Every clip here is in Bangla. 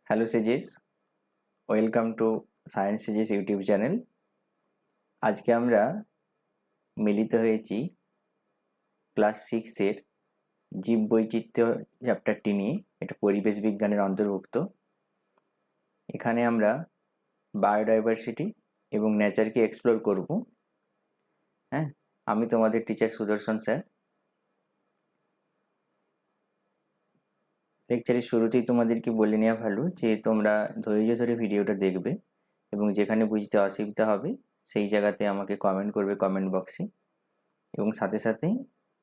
Hello sages, welcome to science sages YouTube channel. আজকে আমরা মিলিত হয়েছি ক্লাস 6-এর জীব বৈচিত্র্য চ্যাপ্টারটি নিয়ে। এটা পরিবেশ বিজ্ঞানের অন্তর্ভুক্ত। এখানে আমরা বায়োডাইভার্সিটি এবং নেচারকে এক্সপ্লোর করব। হ্যাঁ, আমি তোমাদের টিচার সুদর্শন স্যার। লেকচারের শুরুতেই তোমাদেরকে বলে নেওয়া ভালো যে তোমরা ধৈর্য ধরে ভিডিওটা দেখবে এবং যেখানে বুঝতে অসুবিধা হবে সেই জায়গাতে আমাকে কমেন্ট করবে কমেন্ট বক্সে। এবং সাথে সাথে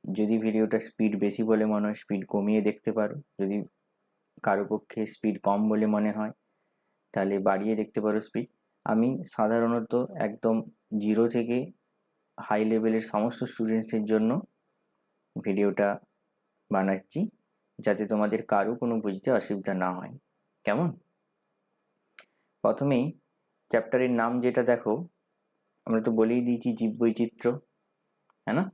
যদি ভিডিওটা স্পিড বেশি বলে মনে হয় স্পিড কমিয়ে দেখতে পারো, যদি কারো পক্ষে স্পিড কম বলে মনে হয় তাহলে বাড়িয়ে দেখতে পারো স্পিড। আমি সাধারণত একদম 0 থেকে হাই লেভেলের সমস্ত স্টুডেন্টসের জন্য ভিডিওটা বানাচ্ছি, যাতে তোমাদের কারো কোনো বুঝতে অসুবিধা না হয়। কেমন? প্রথমেই চ্যাপ্টারের নাম যেটা দেখো, আমরা তো বলেই দিয়েছি জীব বৈচিত্র্য, হ্যাঁ না?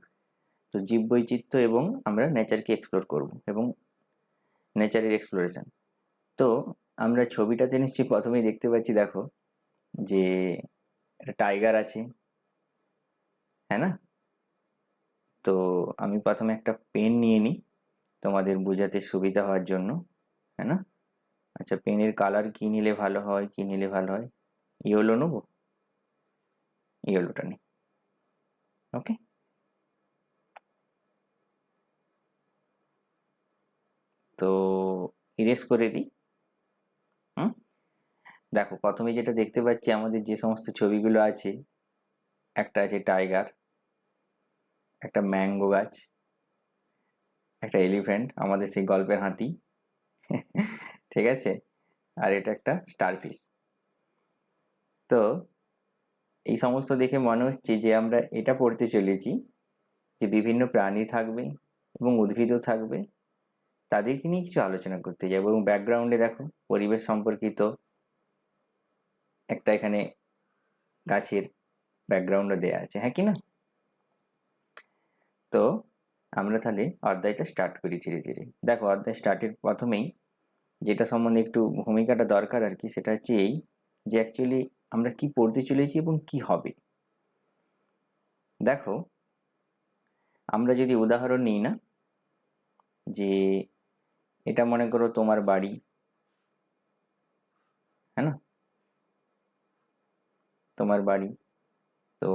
তো জীব বৈচিত্র্য এবং আমরা নেচারকে এক্সপ্লোর করব এবং নেচারের এক্সপ্লোরেশন। তো আমরা ছবিটাতে নিশ্চয়ই প্রথমেই দেখতে পাচ্ছি, দেখো যে একটা টাইগার আছে, হ্যাঁ না? তো আমি প্রথমে একটা পেন নিয়ে নিই তোমাদের বোঝাতে সুবিধা হওয়ার জন্য, হ্যাঁ না? আচ্ছা, পেনের কালার কি নিলে ভালো হয়, কি নিলে ভালো হয়? ইয়েলো নেবো, ইয়েলোটা নিই। ওকে, তো ইরেজ করে দিই। দেখো প্রথমে যেটা দেখতে পাচ্ছি, আমাদের যে সমস্ত ছবিগুলো আছে, একটা আছে টাইগার, একটা ম্যাঙ্গো গাছ, একটা এলিফ্যান্ট, আমাদের সেই গল্পের হাতি, ঠিক আছে, আর এটা একটা স্টারফিশ। তো এই সমস্ত দেখে মনে হচ্ছে যে আমরা এটা পড়তে চলেছি যে বিভিন্ন প্রাণী থাকবে এবং উদ্ভিদও থাকবে, তাদেরকে নিয়ে কিছু আলোচনা করতে যাবো। এবং ব্যাকগ্রাউন্ডে দেখো পরিবেশ সম্পর্কিত একটা এখানে গাছের ব্যাকগ্রাউন্ডও দেওয়া আছে, হ্যাঁ কি না? তো আমরা তাহলে অধ্যায়টা স্টার্ট করি ধীরে ধীরে। দেখো অধ্যায় স্টার্টের প্রথমেই যেটা সম্বন্ধে একটু ভূমিকাটা দরকার আর কি, সেটা হচ্ছে এই যে অ্যাকচুয়ালি আমরা কি পড়তে চলেছি এবং কি হবে। দেখো আমরা যদি উদাহরণ নিই না, যে এটা মনে করো তোমার বাড়ি, হ্যাঁ না? তোমার বাড়ি, তো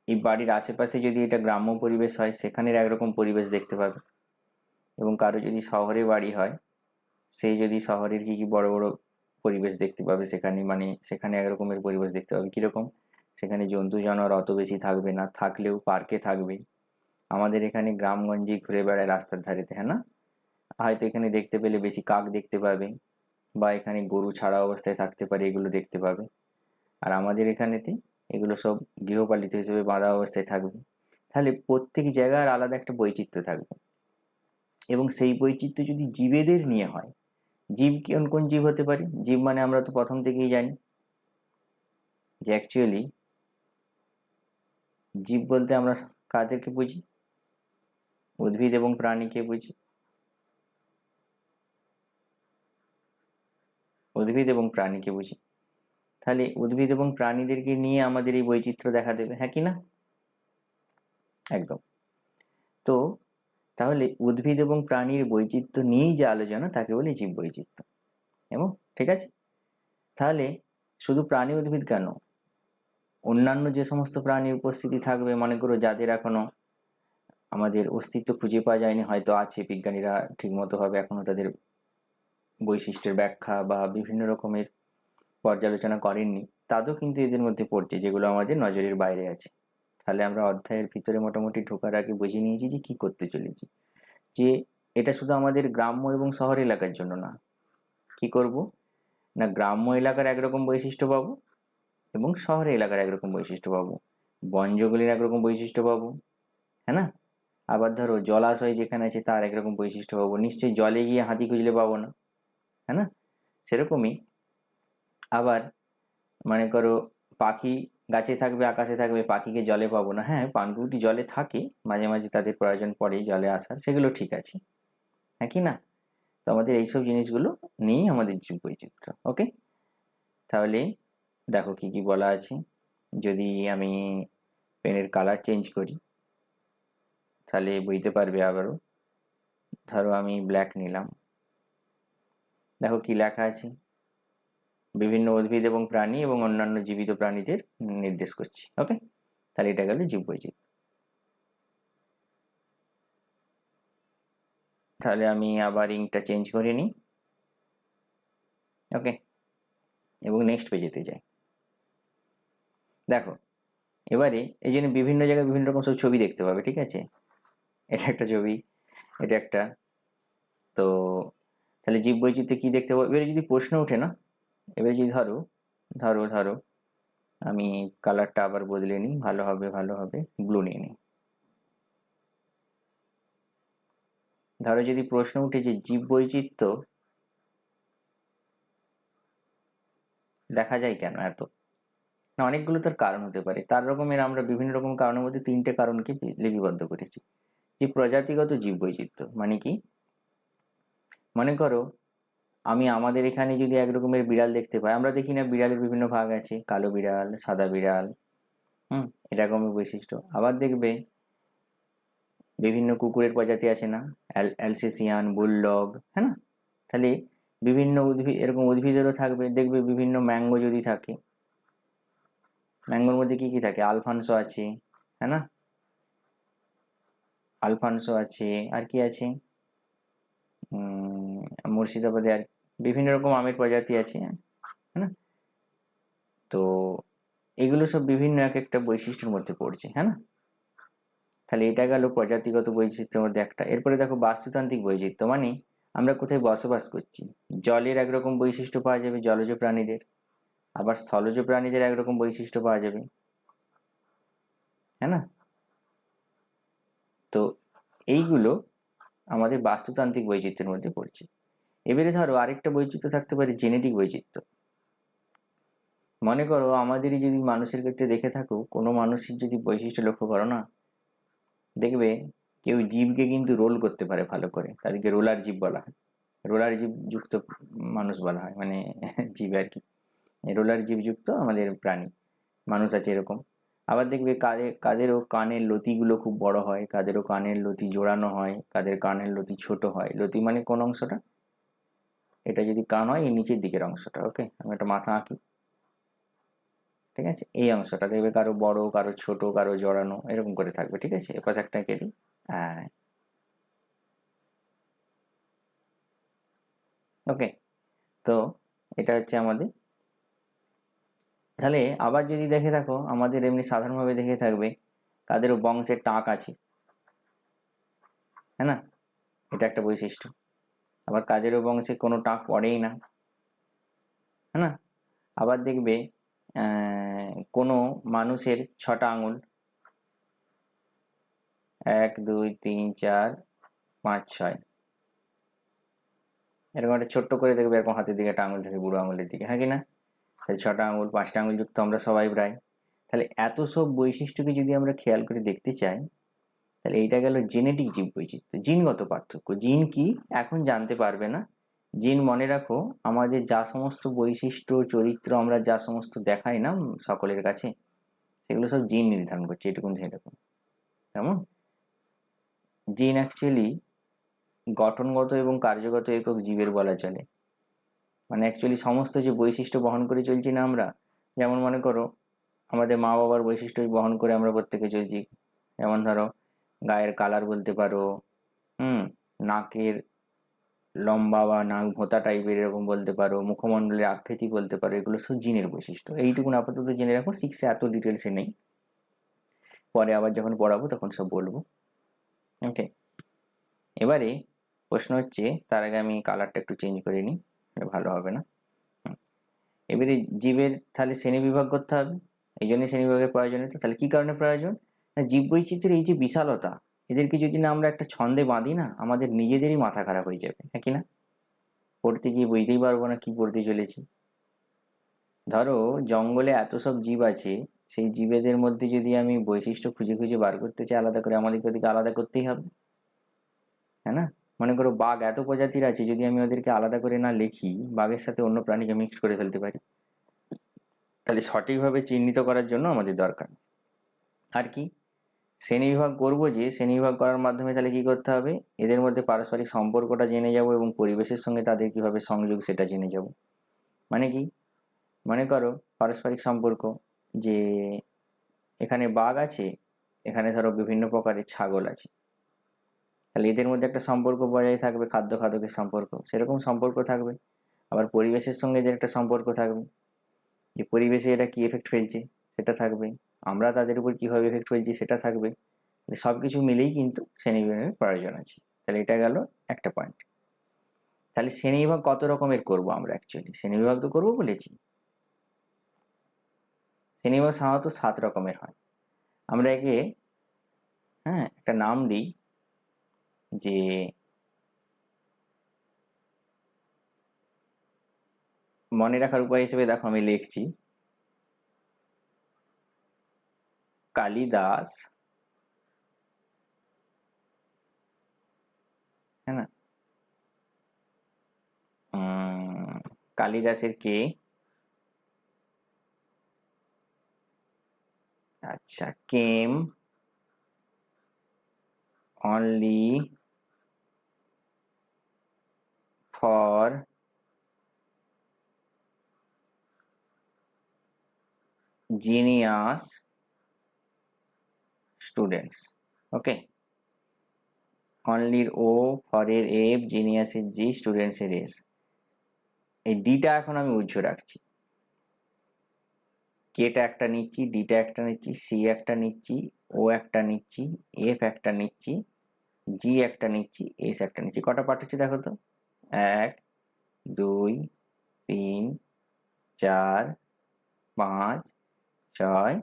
এই বাড়ির আশেপাশে যদি এটা গ্রাম্য পরিবেশ হয় সেখানের একরকম পরিবেশ দেখতে পাবে, এবং কারো যদি শহরে বাড়ি হয় সেই যদি শহরের কি কি বড় বড় পরিবেশ দেখতে পাবে সেখানে, মানে সেখানে একরকমের পরিবেশ দেখতে পাবে। কীরকম? সেখানে জন্তু জানোয়ার অত বেশি থাকবে না, থাকলেও পার্কে থাকবে। আমাদের এখানে গ্রামগঞ্জে ঘুরে বেড়ায় রাস্তার ধারেতে, হ্যাঁ না? হয়তো এখানে দেখতে পেলে বেশি কাক দেখতে পাবে, বা এখানে গরু ছাড়া অবস্থায় থাকতে পারে, এগুলো দেখতে পাবে। আর আমাদের এখানেতে এগুলো সব গৃহপালিত হিসেবে বাঁধা অবস্থায় থাকবে। তাহলে প্রত্যেক জায়গার আলাদা একটা বৈচিত্র্য থাকবে, এবং সেই বৈচিত্র্য যদি জীবেদের নিয়ে হয়, জীব কোন কোন জীব হতে পারে? জীব মানে আমরা তো প্রথম থেকেই জানি যে অ্যাকচুয়ালি জীব বলতে আমরা কাদেরকে বুঝি? উদ্ভিদ এবং প্রাণীকে বুঝি। উদ্ভিদ এবং প্রাণীকে বুঝি। তাহলে উদ্ভিদ এবং প্রাণীদেরকে নিয়ে আমাদের এই বৈচিত্র্য দেখা দেবে, হ্যাঁ কি না? একদম। তো তাহলে উদ্ভিদ এবং প্রাণীর বৈচিত্র্য নিয়েই যে আলোচনা, তাকে বলে জীব বৈচিত্র্য। এবং ঠিক আছে, তাহলে শুধু প্রাণী উদ্ভিদ কেন, অন্যান্য যে সমস্ত প্রাণীর উপস্থিতি থাকবে, মনে করো যাদের এখনো আমাদের অস্তিত্ব খুঁজে পাওয়া যায়নি, হয়তো আছে, বিজ্ঞানীরা ঠিকমতো ভাবে এখনো তাদের বৈশিষ্ট্যের ব্যাখ্যা বা বিভিন্ন রকমের পর্যালোচনা করেননি, তাদেরও কিন্তু এদের মধ্যে পড়ছে, যেগুলো আমাদের নজরের বাইরে আছে। তাহলে আমরা অধ্যায়ের ভিতরে মোটামুটি ঢোকার আগে বুঝে নিয়েছি যে কি করতে চলেছি, যে এটা শুধু আমাদের গ্রাম্য এবং শহর এলাকার জন্য না। কি করব না, গ্রাম্য এলাকার একরকম বৈশিষ্ট্য পাবো এবং শহরের এলাকার একরকম বৈশিষ্ট্য পাবো, বন জঙ্গলের একরকম বৈশিষ্ট্য পাবো, হ্যাঁ না? আবার ধরো জলাশয় যেখানে আছে তার একরকম বৈশিষ্ট্য পাবো, নিশ্চয়ই জলে গিয়ে হাতি খুঁজলে পাবো না, হ্যাঁ না? সেরকমই আবার মনে করো পাখি গাছে থাকবে, আকাশে থাকবে, পাখিকে জলে পাবো না। হ্যাঁ, পানকুটি জলে থাকে, মাঝে মাঝে তাদের প্রয়োজন পড়ে জলে আসার, সেগুলো ঠিক আছে, হ্যাঁ কি না? তো আমাদের এইসব জিনিসগুলো নিয়েই আমাদের জীব বৈচিত্র্য। ওকে, তাহলে দেখো কি কি বলা আছে। যদি আমি পেনের কালার চেঞ্জ করি তাহলে বুঝতে পারবে আবারও। ধরো আমি ব্ল্যাক নিলাম, দেখো কি লেখা আছে, বিভিন্ন উদ্ভিদ এবং প্রাণী এবং অন্যান্য জীবিত প্রাণীদের নির্দেশ করছি। ওকে, তাহলে এটা গেল জীব বৈচিত্র্য। তাহলে আমি আবার ইঙ্কটা চেঞ্জ করে নিই। ওকে, এবং নেক্সট পেজেতে যাই। দেখো এবারে এই জন্য বিভিন্ন জায়গায় বিভিন্ন রকম সব ছবি দেখতে পাবে, ঠিক আছে। এটা একটা ছবি, এটা একটা। তো তাহলে জীব বৈচিত্র্যে কি দেখতে পাবো। এবারে যদি প্রশ্ন ওঠে না, এবারে যদি ধরো ধরো ধরো আমি কালারটা আবার বদলে নিই, ভালো হবে ভালো হবে, ব্লু নিয়ে নিই। ধরো যদি প্রশ্ন উঠে যে জীব বৈচিত্র্য দেখা যায় কেন এত, না অনেকগুলো তার কারণ হতে পারে। তার রকমের আমরা বিভিন্ন রকম কারণের মধ্যে 3টে কারণকে লিপিবদ্ধ করেছি। যে প্রজাতিগত জীব বৈচিত্র্য মানে কি, মনে করো আমি আমাদের এখানে যদি এক রকমের বিড়াল দেখতে পাই, আমরা দেখি না বিড়ালের বিভিন্ন ভাগ আছে, কালো বিড়াল, সাদা বিড়াল, এরকমের বৈশিষ্ট্য। আবার দেখবে বিভিন্ন কুকুরের প্রজাতি আছে না, অ্যালসেসিয়ান, বুলডগ, হ্যাঁ না। তাহলে বিভিন্ন উদ্ভিদ, এরকম উদ্ভিদেরও থাকবে। দেখবে বিভিন্ন ম্যাঙ্গো যদি থাকে, ম্যাঙ্গোর মধ্যে কি কি থাকে, আলফানসো আছে, হ্যাঁ না, আলফানসো আছে, আর কি আছে, মুর্শিদাবাদে আর বিভিন্ন রকম আমের প্রজাতি আছে, হ্যাঁ না। তো এগুলো সব বিভিন্ন এক একটা বৈশিষ্ট্যের মধ্যে পড়ছে, হ্যাঁ না। তাহলে এটা গেল প্রজাতিগত বৈচিত্র্যের মধ্যে একটা। এরপরে দেখো বাস্তুতান্ত্রিক বৈচিত্র্য মানে আমরা কোথায় বসবাস করছি। জলের একরকম বৈশিষ্ট্য পাওয়া যাবে জলজ প্রাণীদের, আবার স্থলজ প্রাণীদের একরকম বৈশিষ্ট্য পাওয়া যাবে, হ্যাঁ না। তো এইগুলো আমাদের বাস্তুতান্ত্রিক বৈচিত্র্যের মধ্যে পড়ছে। এবারে ধরো আরেকটা বৈচিত্র্য থাকতে পারে জেনেটিক বৈচিত্র্য। মনে করো আমাদেরই যদি মানুষের ক্ষেত্রে দেখে থাকো, কোনো মানুষের যদি বৈশিষ্ট্য লক্ষ্য করো না, দেখবে কেউ জীবকে কিন্তু রোল করতে পারে ভালো করে, তাদেরকে রোলার জীব বলা হয়। রোলার জীব যুক্ত মানুষ বলা হয়, মানে জীব আর কি, রোলার জীবযুক্ত আমাদের প্রাণী মানুষ আছে এরকম। আবার দেখবে কাদেরও কানের লতিগুলো খুব বড় হয়, কাদেরও কানের লতি জোড়ানো হয়, কাদের কানের লতি ছোট হয়। লতি মানে কোন অংশটা, এটা যদি কান হয় এই নিচের দিকের অংশটা। ওকে, আমি একটা মাথা আঁকি, ঠিক আছে। এই অংশটা দেখবে কারো বড়, কারো ছোট, কারো জড়ানো, এরকম করে থাকবে, ঠিক আছে। এপাশে একটা এঁকে দিই, হ্যাঁ। ওকে, তো এটা হচ্ছে আমাদের। তাহলে আবার যদি দেখে থাকো আমাদের এমনি সাধারণভাবে দেখে থাকবে কাদেরও বংশের টাক আছে, হ্যাঁ না, এটা একটা বৈশিষ্ট্য। আবার কাদেরও বংশে কোনো টাক পড়েই না, হ্যাঁ না। আবার দেখবে কোনো মানুষের 6টা আঙুল, 1 2 3 4 5 6, এরকম একটা ছোট্ট করে দেখবে এরকম হাতের দিকে একটা আঙুল থাকে, বুড়ো আঙুলের দিকে, হ্যাঁ কি না। তাহলে 6টা আঙুল, 5টা আঙুল যুক্ত আমরা সবাই প্রায়। তাহলে এত সব বৈশিষ্ট্যকে যদি আমরা খেয়াল করে দেখতে চাই, তাহলে এইটা গেল জেনেটিক জীব বৈচিত্র্য, জিনগত পার্থক্য। জিন কি এখন জানতে পারবে না। জিন মনে রাখো আমাদের যা সমস্ত বৈশিষ্ট্য চরিত্র আমরা যা সমস্ত দেখাই না সকলের কাছে, সেগুলো সব জিন নির্ধারণ করছে, এটুকুন এরকম। কেমন, জিন অ্যাকচুয়ালি গঠনগত এবং কার্যগত একক জীবের বলা চলে। মানে অ্যাকচুয়ালি সমস্ত যে বৈশিষ্ট্য বহন করে চলছি না আমরা, যেমন মনে করো আমাদের মা বাবার বৈশিষ্ট্য বহন করে আমরা প্রত্যেকে চলছি। যেমন ধরো গায়ের কালার বলতে পারো, নাকের লম্বা বা নাক ভোঁতা টাইপের এরকম বলতে পারো, মুখমণ্ডলের আকৃতি বলতে পারো, এগুলো সব জিনের বৈশিষ্ট্য। এইটুকুন আপাতত জেনে রাখো, 6-এ এত ডিটেলসে নেই, পরে আবার যখন পড়াবো তখন সব বলবো। ওকে, এবারে প্রশ্ন হচ্ছে, তার আগে আমি কালারটা একটু চেঞ্জ করে নিই, ভালো হবে না। এবারে জীবের তাহলে শ্রেণীবিভাগ করতে হবে, এই জন্যই শ্রেণীবিভাগের প্রয়োজনীয়তা। তাহলে কি কারণে প্রয়োজন, না জীব বৈচিত্র্যের এই যে বিশালতা, এদেরকে যদি না আমরা একটা ছন্দে বাঁধি না, আমাদের নিজেদেরই মাথা খারাপ হয়ে যাবে, হ্যাঁ কি না। পড়তে গিয়ে বুঝতেই পারবো না কি পড়তে চলেছি। ধরো জঙ্গলে এত সব জীব আছে, সেই জীবেদের মধ্যে যদি আমি বৈশিষ্ট্য খুঁজে খুঁজে বার করতে চাই আলাদা করে, আমাদেরকে ওদিকে আলাদা করতেই হবে, হ্যাঁ না। মনে করো বাঘ এত প্রজাতির আছে, যদি আমি ওদেরকে আলাদা করে না লিখি, বাঘের সাথে অন্য প্রাণীকে মিক্সড করে ফেলতে পারি। তাহলে সঠিকভাবে চিহ্নিত করার জন্য আমাদের দরকার। আর কি, শ্রেণীবিভাগ করবো, যে শ্রেণীবিভাগ করার মাধ্যমে তাহলে কি করতে হবে, এদের মধ্যে পারস্পরিক সম্পর্কটা জেনে যাব এবং পরিবেশের সঙ্গে তাদের কিভাবে সংযোগ সেটা জেনে যাব। মানে কি, মনে করো পারস্পরিক সম্পর্ক, যে এখানে বাঘ আছে, এখানে ধরো বিভিন্ন প্রকারের ছাগল আছে, তাহলে এদের মধ্যে একটা সম্পর্ক বজায় থাকবে, খাদ্য খাদকের সম্পর্ক, সেরকম সম্পর্ক থাকবে। আবার পরিবেশের সঙ্গে এদের একটা সম্পর্ক থাকবে, যে পরিবেশে এরা কি এফেক্ট ফেলছে সেটা থাকবে, আমরা তাদের উপর কীভাবে এফেক্ট ফেলছি সেটা থাকবে। সব কিছু মিলেই কিন্তু শ্রেণীবিভাগের প্রয়োজন আছে। তাহলে এটা গেল একটা পয়েন্ট। তাহলে শ্রেণীবিভাগ কত রকমের করব আমরা? অ্যাকচুয়ালি শ্রেণীবিভাগ তো করবো বলেছি, শ্রেণীবিভাগ সাধারণত 7 রকমের হয়। আমরা একে একটা নাম দিই, যে মনে রাখার উপায় হিসেবে দেখো আমি লিখছি, কালিদাস, হ্যাঁ না, কালিদাসের কে, আচ্ছা, came only for genius students. Okay, অনলির ও, ফরের এফ, জিনিয়াসের জি, স্টুডেন্টসের এস। এই ডিটা এখন আমি উজ্জ্ব রাখছি, কেটা একটা নিচ্ছি, ডিটা একটা নিচ্ছি, সি একটা নিচ্ছি, ও একটা নিচ্ছি, এফ একটা নিচ্ছি, জি একটা নিচ্ছি, এস একটা নিচ্ছি। কটা পার্ট হচ্ছে দেখো তো, 1 2 3 4 5 6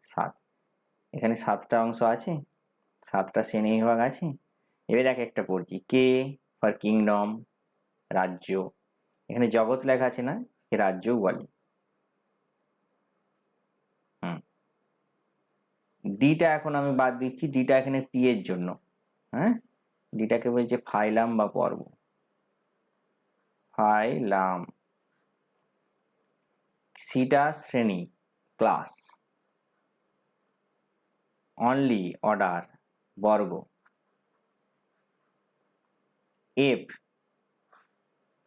7। এখানে 7টা অংশ আছে, 7টা শ্রেণীবিভাগ আছে। এবার এক একটা পড়ছি। কে ফর কিংডম, রাজ্য, এখানে জগৎ লেখা আছে না, এ রাজ্যও বলে। ডিটা এখন আমি বাদ দিচ্ছি, ডিটা এখানে পি এর জন্য, ডিটাকে বলছে ফাইলাম বা পর্ব, ফাইলাম। সিটা শ্রেণী, ক্লাস। অনলি অর্ডার, বর্গ। এফ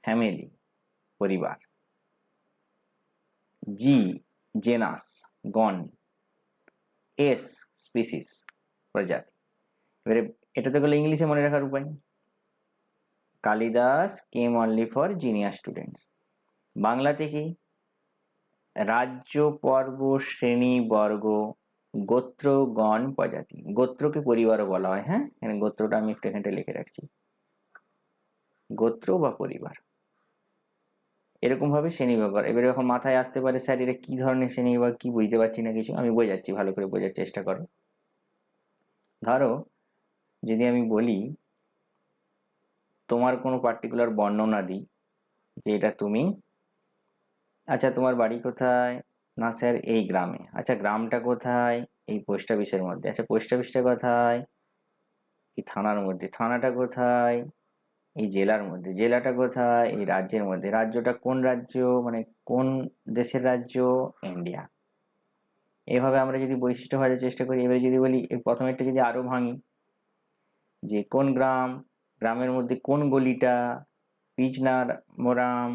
ফ্যামিলি, পরিবার। জি জেনাস, গণ। এস স্পিসিস, প্রজাতি। এবারে এটা তো গেলো ইংলিশে মনে রাখার উপায়, Kalidas came only for genius students. বাংলাতে কি, রাজ্য, পর্ব, শ্রেণী, বর্গ, গোত্র, গণ, প্রজাতি। গোত্রকে পরিবারও বলা হয়, এখানে গোত্রটা আমি একটু এখানটা লিখে রাখছি, গোত্র বা পরিবার, এরকম ভাবে শ্রেণীবিভাগ করা। এবারে এখন মাথায় আসতে পারে, স্যার এটা কি ধরনের শ্রেণীবিভাগ, কি বুঝতে পারছি না কিছু, আমি বোঝাচ্ছি, ভালো করে বোঝার চেষ্টা করো। ধরো যদি আমি বলি, তোমার কোনো পার্টিকুলার বর্ণনা দিই, যে এটা তুমি, আচ্ছা তোমার বাড়ি কোথায়, না স্যার এই গ্রামে। আচ্ছা গ্রামটা কোথায়, এই পোস্ট অফিসের মধ্যে। আচ্ছা পোস্ট অফিসটা কোথায়, এই থানার মধ্যে। থানাটা কোথায়, এই জেলার মধ্যে। জেলাটা কোথায়, এই রাজ্যের মধ্যে। রাজ্যটা কোন রাজ্য, মানে কোন দেশের রাজ্য, ইন্ডিয়া। এভাবে আমরা যদি বৈশিষ্ট্য ভাজার চেষ্টা করি। এবারে যদি বলি, প্রথমেরটা যদি আরো ভাঙি, যে কোন গ্রাম, গ্রামের মধ্যে কোন গলিটা, পিচনার মোরাম,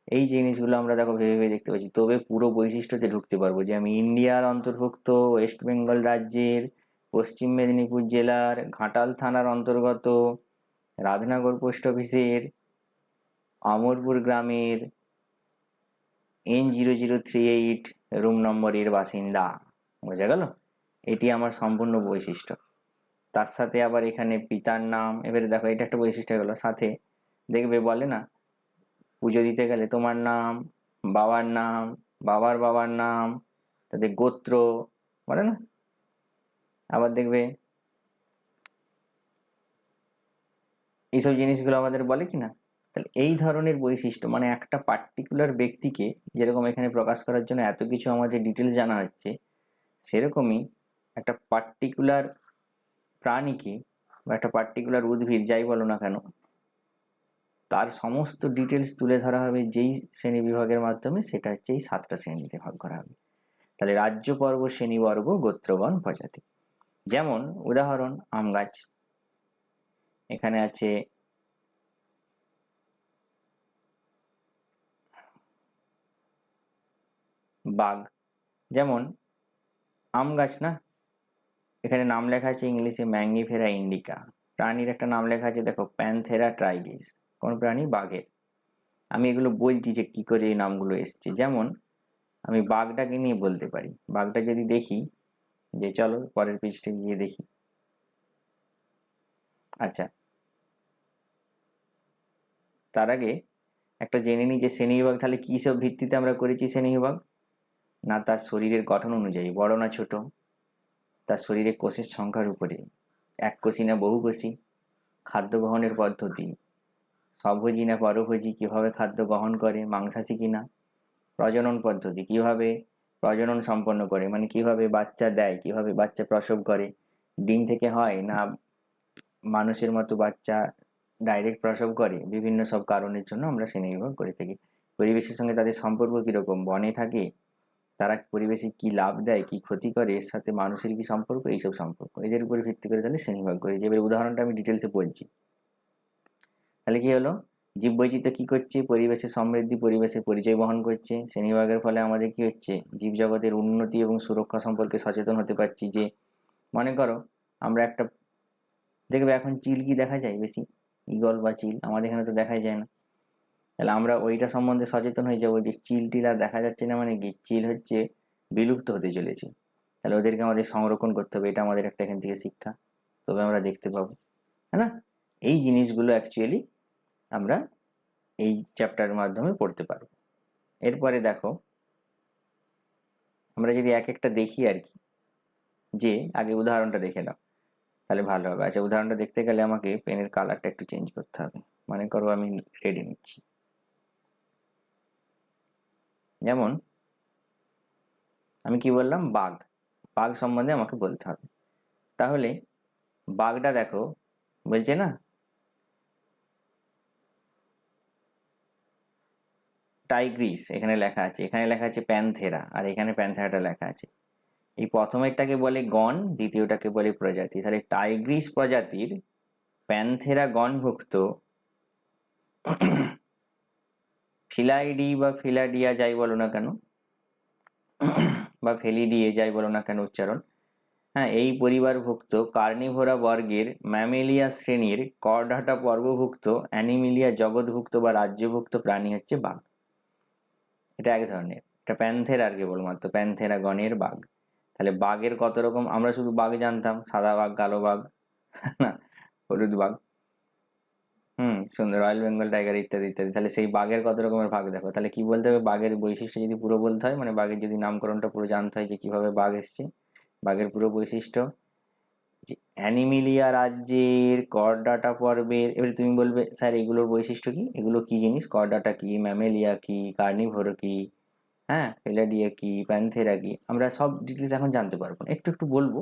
এই জিনিসগুলো আমরা দেখো ভেবে ভেবে দেখতে পাচ্ছি, তবে পুরো বৈশিষ্ট্যতে ঢুকতে পারবো, যে আমি ইন্ডিয়ার অন্তর্ভুক্ত, ওয়েস্ট বেঙ্গল রাজ্যের, পশ্চিম মেদিনীপুর জেলার, ঘাটাল থানার অন্তর্গত, রাধনগর পোস্ট অফিসের, অমরপুর গ্রামের, N0038 রুম নম্বরের বাসিন্দা। বোঝা গেল, এটি আমার সম্পূর্ণ বৈশিষ্ট্য। তার সাথে আবার এখানে পিতার নাম। এবারে দেখো এটা একটা বৈশিষ্ট্য গেল। সাথে দেখবে বলে না, পুজো দিতে গেলে তোমার নাম, বাবার নাম, বাবার বাবার নাম, তাদের গোত্র বলে না। আবার দেখবে এইসব জিনিসগুলো আমাদের বলে কি না। তাহলে এই ধরনের বৈশিষ্ট্য, মানে একটা পার্টিকুলার ব্যক্তিকে যেরকম এখানে প্রকাশ করার জন্য এত কিছু আমাদের ডিটেলস জানা হচ্ছে, সেরকমই একটা পার্টিকুলার প্রাণীকে বা একটা পার্টিকুলার উদ্ভিদ যাই বলো না কেন, তার সমস্ত ডিটেলস তুলে ধরা হবে যেই শ্রেণী বিভাগের মাধ্যমে, সেটা হচ্ছে এই 7টা শ্রেণীতে ভাগ করা হবে। তাহলে রাজ্য, পর্ব, শ্রেণীবর্গ, গোত্রগণ, প্রজাতি। যেমন উদাহরণ আম গাছ, এখানে আছে বাঘ। যেমন আম গাছ না, এখানে নাম লেখা আছে ইংলিশে ম্যাঙ্গিফেরা ইন্ডিকা। প্রাণীর একটা নাম লেখা আছে দেখো, প্যান্থেরা ট্রাইগিস। কোন প্রাণী? বাঘের। আমি এগুলো বলছি যে কি করে এই নামগুলো এসছে। যেমন আমি বাঘটাকে নিয়ে বলতে পারি, বাঘটা যদি দেখি, যে চলো পরের পৃষ্ঠে গিয়ে দেখি। আচ্ছা, তার আগে একটা জেনে নিই যে শ্রেণীবিভাগ তাহলে কি সব ভিত্তিতে আমরা করেছি শ্রেণীবিভাগ। না তার শরীরের গঠন অনুযায়ী, বড় না ছোট, তার শরীরে কোষের সংখ্যার উপরে, এককোষী না বহুকোষী, খাদ্য গ্রহণের পদ্ধতি, স্বভোজী না পরভোজী, কিভাবে খাদ্য গ্রহণ করে, মাংসাশী কিনা, প্রজনন পদ্ধতি, কিভাবে প্রজনন সম্পন্ন করে, মানে কিভাবে বাচ্চা দেয়, কিভাবে বাচ্চা প্রসব করে, ডিম থেকে হয় না মানুষের মতো বাচ্চা ডাইরেক্ট প্রসব করে, বিভিন্ন সব কারণের জন্য আমরা শ্রেণীবিভাগ করে থাকি। পরিবেশের সঙ্গে তাদের সম্পর্ক কীরকম, বনে থাকে, তারা পরিবেশে কি লাভ দেয়, কি ক্ষতি করে, এর সাথে মানুষের কি সম্পর্ক, এইসব সম্পর্ক, এদের উপরে ভিত্তি করে তাহলে শ্রেণীবিভাগ করে। যে এবার উদাহরণটা আমি ডিটেলসে বলছি। তাহলে কি হলো, জীববৈচিত্র্য কি করছে, পরিবেশের সমৃদ্ধি, পরিবেশের পরিচয় বহন করছে। শ্রেণীবিভাগের ফলে আমাদের কি হচ্ছে, জীবজগতের উন্নতি এবং সুরক্ষা সম্পর্কে সচেতন হতে পারছি। যে মনে করো আমরা একটা, দেখবে এখন চিল কি দেখা যায় বেশি, ঈগল বা চিল, আমাদের এখানে তো দেখাই যায় না। তাহলে আমরা ওইটা সম্বন্ধে সচেতন হয়ে যাবো যে চিল টিল আর দেখা যাচ্ছে না, মানে কি চিল হচ্ছে বিলুপ্ত হতে চলেছে, তাহলে ওদেরকে আমাদের সংরক্ষণ করতে হবে। এটা আমাদের একটা এখান থেকে শিক্ষা, তবে আমরা দেখতে পাবো, হ্যাঁ না? এই জিনিসগুলো অ্যাকচুয়ালি আমরা এই চ্যাপ্টারের মাধ্যমে পড়তে পারবো। এরপরে দেখো আমরা যদি এক একটা দেখি আর কি, যে আগে উদাহরণটা দেখে নাও তাহলে ভালো হবে। আচ্ছা, উদাহরণটা দেখতে গেলে আমাকে পেনের কালারটা একটু চেঞ্জ করতে হবে। মনে করো আমি রেডি নিচ্ছি। যেমন আমি কি বললাম, বাঘ, বাঘ সম্বন্ধে আমাকে বলতে হবে। তাহলে বাঘটা দেখো, বলছে না টাইগ্রিস, এখানে লেখা আছে, এখানে লেখা আছে প্যান্থেরা, আর এখানে প্যান্থেরাটা লেখা আছে। এই প্রথমেরটাকে বলে গণ, দ্বিতীয়টাকে বলে প্রজাতি। তাহলে টাইগ্রিস প্রজাতির প্যান্থেরা গণভুক্ত ফিলাইডি বা ফিলাডিয়া যাই বলো না কেন, বা ফেলিডিয়ে যাই বলো না কেন উচ্চারণ, হ্যাঁ, এই পরিবারভুক্ত কার্নিভোরা বর্গের ম্যামেলিয়া শ্রেণীর করডাটা পর্বভুক্ত অ্যানিমিলিয়া জগৎভুক্ত বা রাজ্যভুক্ত প্রাণী হচ্ছে বাঘ। এটা এক ধরনের, এটা প্যান্থেরার কেবলমাত্র, প্যান্থেরা গণের বাঘ। তাহলে বাঘের কত রকম, আমরা শুধু বাঘ জানতাম, সাদা বাঘ, কালো বাঘ, না হলুদ বাঘ, সুন্দর, রয়্যাল বেঙ্গল টাইগার ইত্যাদি ইত্যাদি। তাহলে সেই বাঘের কত রকমের ভাগ দেখো। তাহলে কি বলতে হবে, বাঘের বৈশিষ্ট্য যদি পুরো বলতে হয়, মানে বাঘের যদি নামকরণটা পুরো জানতে হয় যে কিভাবে বাঘ এসছে, বাঘের পুরো বৈশিষ্ট্য, যে অ্যানিমিলিয়া রাজ্যের করডাটা পর্বের, এবারে তুমি বলবে স্যার এগুলোর বৈশিষ্ট্য কি, এগুলো কি জিনিস, করডাটা কি, ম্যামেলিয়া কি, কার্নিভোরা কি, হ্যাঁ ফেলাডিয়া কি, প্যান্থেরা কি, আমরা সব ডিটেলস এখন জানতে পারবো না, একটু একটু বলবো।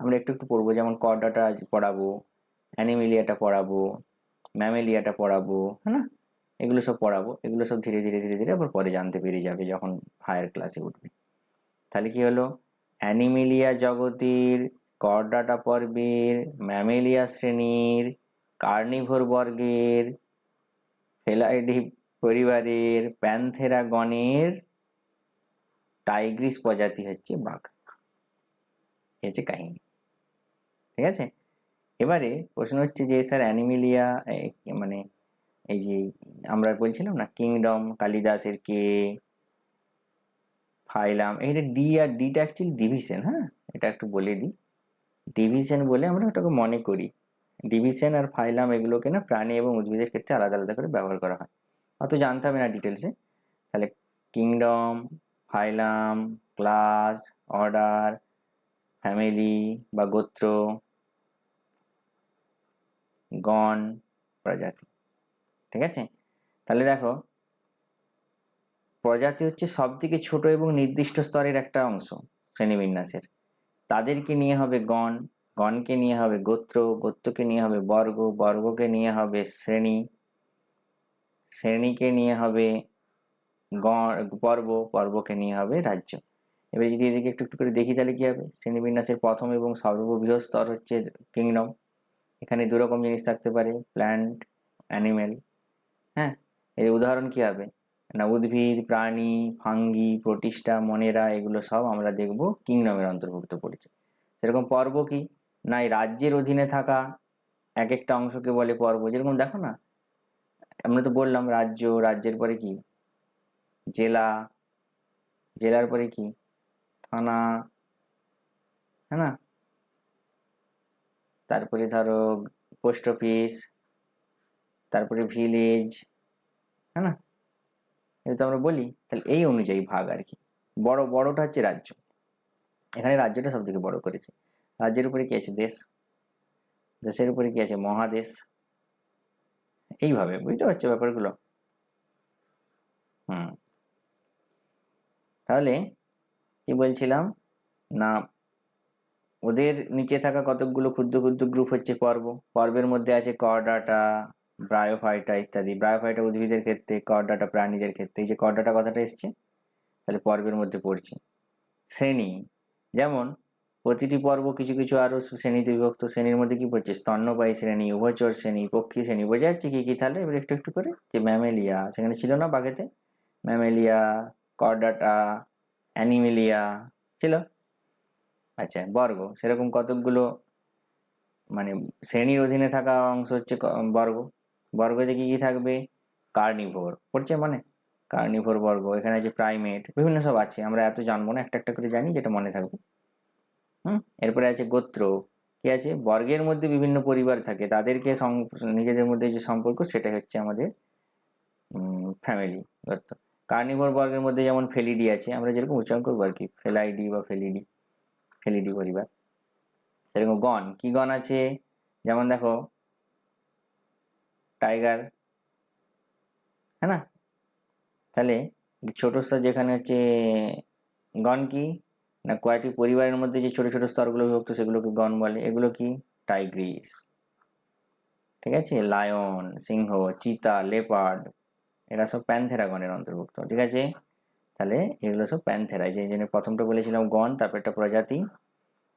আমরা একটু একটু পড়বো, যেমন করডাটা আজ পড়াবো, অ্যানিমিলিয়াটা পড়াবো, ম্যামেলিয়াটা পড়াবো, হ্যাঁ না, এগুলো সব পড়াবো। এগুলো সব ধীরে ধীরে ধীরে ধীরে আবার পরে জানতে পেরে যাবে যখন হায়ার ক্লাসে উঠবে। তাহলে কি হলো, অ্যানিমিলিয়া জগতের, করডাটা পর্বের, ম্যামেলিয়া শ্রেণীর, কার্নিভোর বর্গের, ফেলাইডি পরিবারের, প্যান্থেরা গণের টাইগ্রিস প্রজাতি হচ্ছে বাঘ। হচ্ছে কাহিনী, ঠিক আছে। এবারে প্রশ্ন হচ্ছে যে স্যার অ্যানিমিলিয়া মানে এই যে আমরা বলছিলাম না কিংডম, কালিদাসের কে, ফাইলাম, এইটা ডি, আর ডিটা অ্যাকচুয়ালি ডিভিশন, হ্যাঁ এটা একটু বলে দিই, ডিভিশন বলে আমরা ওটাকে মনে করি। ডিভিশন আর ফাইলাম এগুলোকে না প্রাণী এবং উদ্ভিদের ক্ষেত্রে আলাদা আলাদা করে ব্যবহার করা হয়, অত জানতে হবে না ডিটেলসে। তাহলে কিংডম, ফাইলাম, ক্লাস, অর্ডার, ফ্যামিলি বা গোত্র, গণ, প্রজাতি, ঠিক আছে। তাহলে দেখো প্রজাতি হচ্ছে সব থেকে ছোট এবং নির্দিষ্ট স্তরের একটা অংশ শ্রেণীবিন্যাসের, তাদেরকে নিয়ে হবে গণ। গণকে নিয়ে হবে গোত্র, গোত্রকে নিয়ে হবে বর্গ, বর্গকে নিয়ে হবে শ্রেণী, শ্রেণীকে নিয়ে হবে পর্ব, পর্বকে নিয়ে হবে রাজ্য। এবার যদি এদিকে একটু একটু করে দেখি তাহলে কি হবে, শ্রেণীবিন্যাসের প্রথম এবং সর্ববৃহৎ স্তর হচ্ছে কিংডম। এখানে দু রকম জিনিস থাকতে পারে, প্ল্যান্ট, অ্যানিমেল। হ্যাঁ, এর উদাহরণ কি হবে না, উদ্ভিদ, প্রাণী, ফাঙ্গি, প্রোটিস্টা, মনেরা, এগুলো সব আমরা দেখব কিংডমের অন্তর্ভুক্ত পড়েছে। সেরকম পর্ব কি না, এই রাজ্যের অধীনে থাকা এক একটা অংশকে বলে পর্ব। যেরকম দেখো না, আমরা তো বললাম রাজ্য, রাজ্যের পরে কি জেলা, জেলার পরে কি থানা, হ্যাঁ না, তারপরে ধরো পোস্ট অফিস, তারপরে ভিলেজ, হ্যাঁ না, এটা তো আমরা বলি। তাহলে এই অনুযায়ী ভাগ আর কি। বড়টা হচ্ছে রাজ্য, এখানে রাজ্যটা সব থেকে বড় করেছে। রাজ্যের উপরে কি আছে দেশ, দেশের উপরে কি আছে মহাদেশ। এইভাবে বুঝতে পারছো ব্যাপারগুলো। তাহলে কি বলছিলাম না, ওদের নিচে থাকা কতকগুলো ক্ষুদ্র ক্ষুদ্র গ্রুপ হচ্ছে পর্ব। পর্বের মধ্যে আছে করডাটা, ব্রায়োফাইটা ইত্যাদি। ব্রায়োফাইটা উদ্ভিদের ক্ষেত্রে, করডাটা প্রাণীদের ক্ষেত্রে। এই যে করডাটা কথাটা এসছে, তাহলে পর্বের মধ্যে পড়ছে। শ্রেণী, যেমন প্রতিটি পর্ব কিছু কিছু আরো শ্রেণীতে বিভক্ত। শ্রেণীর মধ্যে কি পড়ছে, স্তন্যপায়ী শ্রেণী, উভচর শ্রেণী, পক্ষী শ্রেণী। বোঝা যাচ্ছে কি কি তাহলে এবার একটু একটু করে, যে ম্যামেলিয়া সেখানে ছিল না বাঘেতে, ম্যামেলিয়া, করডাটা, অ্যানিমেলিয়া ছিল। আচ্ছা, বর্গ সেরকম কতকগুলো, মানে শ্রেণীর অধীনে থাকা অংশ হচ্ছে বর্গ। বর্গতে কি কি থাকবে, কার্নিভোর পড়ছে, মানে কার্নিভোর বর্গ। এখানে আছে প্রাইমেট, বিভিন্ন সব আছে, আমরা এত জানবো না, একটা একটা করে জানি যেটা মনে থাকবে। এরপরে আছে গোত্র, কি আছে, বর্গের মধ্যে বিভিন্ন পরিবার থাকে, তাদেরকে নিজেদের মধ্যে যে সম্পর্ক সেটাই হচ্ছে আমাদের ফ্যামিলি গোত্র। কার্নিভোর বর্গের মধ্যে যেমন ফেলিডি আছে, আমরা যেরকম উচ্চারণ করবো আর কি, ফেলাইডি বা ফেলিডি, ফেলিডি পরিবার। সেরকম গণ, কি গণ আছে, যেমন দেখো টাইগার, হ্যাঁ না। তাহলে ছোট স্তর যেখানে হচ্ছে গণ কি না, কয়েকটি পরিবারের মধ্যে যে ছোট ছোট স্তরগুলো বিভক্ত সেগুলোকে গণ বলে। এগুলো কি, টাইগ্রিস, ঠিক আছে, লায়ন, সিংহ, চিতা, লেপার্ড, এরা সব প্যান্থেরা গণের অন্তর্ভুক্ত, ঠিক আছে। তাহলে এগুলো সব প্যান্থেরা। যে জন্য প্রথমটা বলেছিলাম গণ, তারপর একটা প্রজাতি।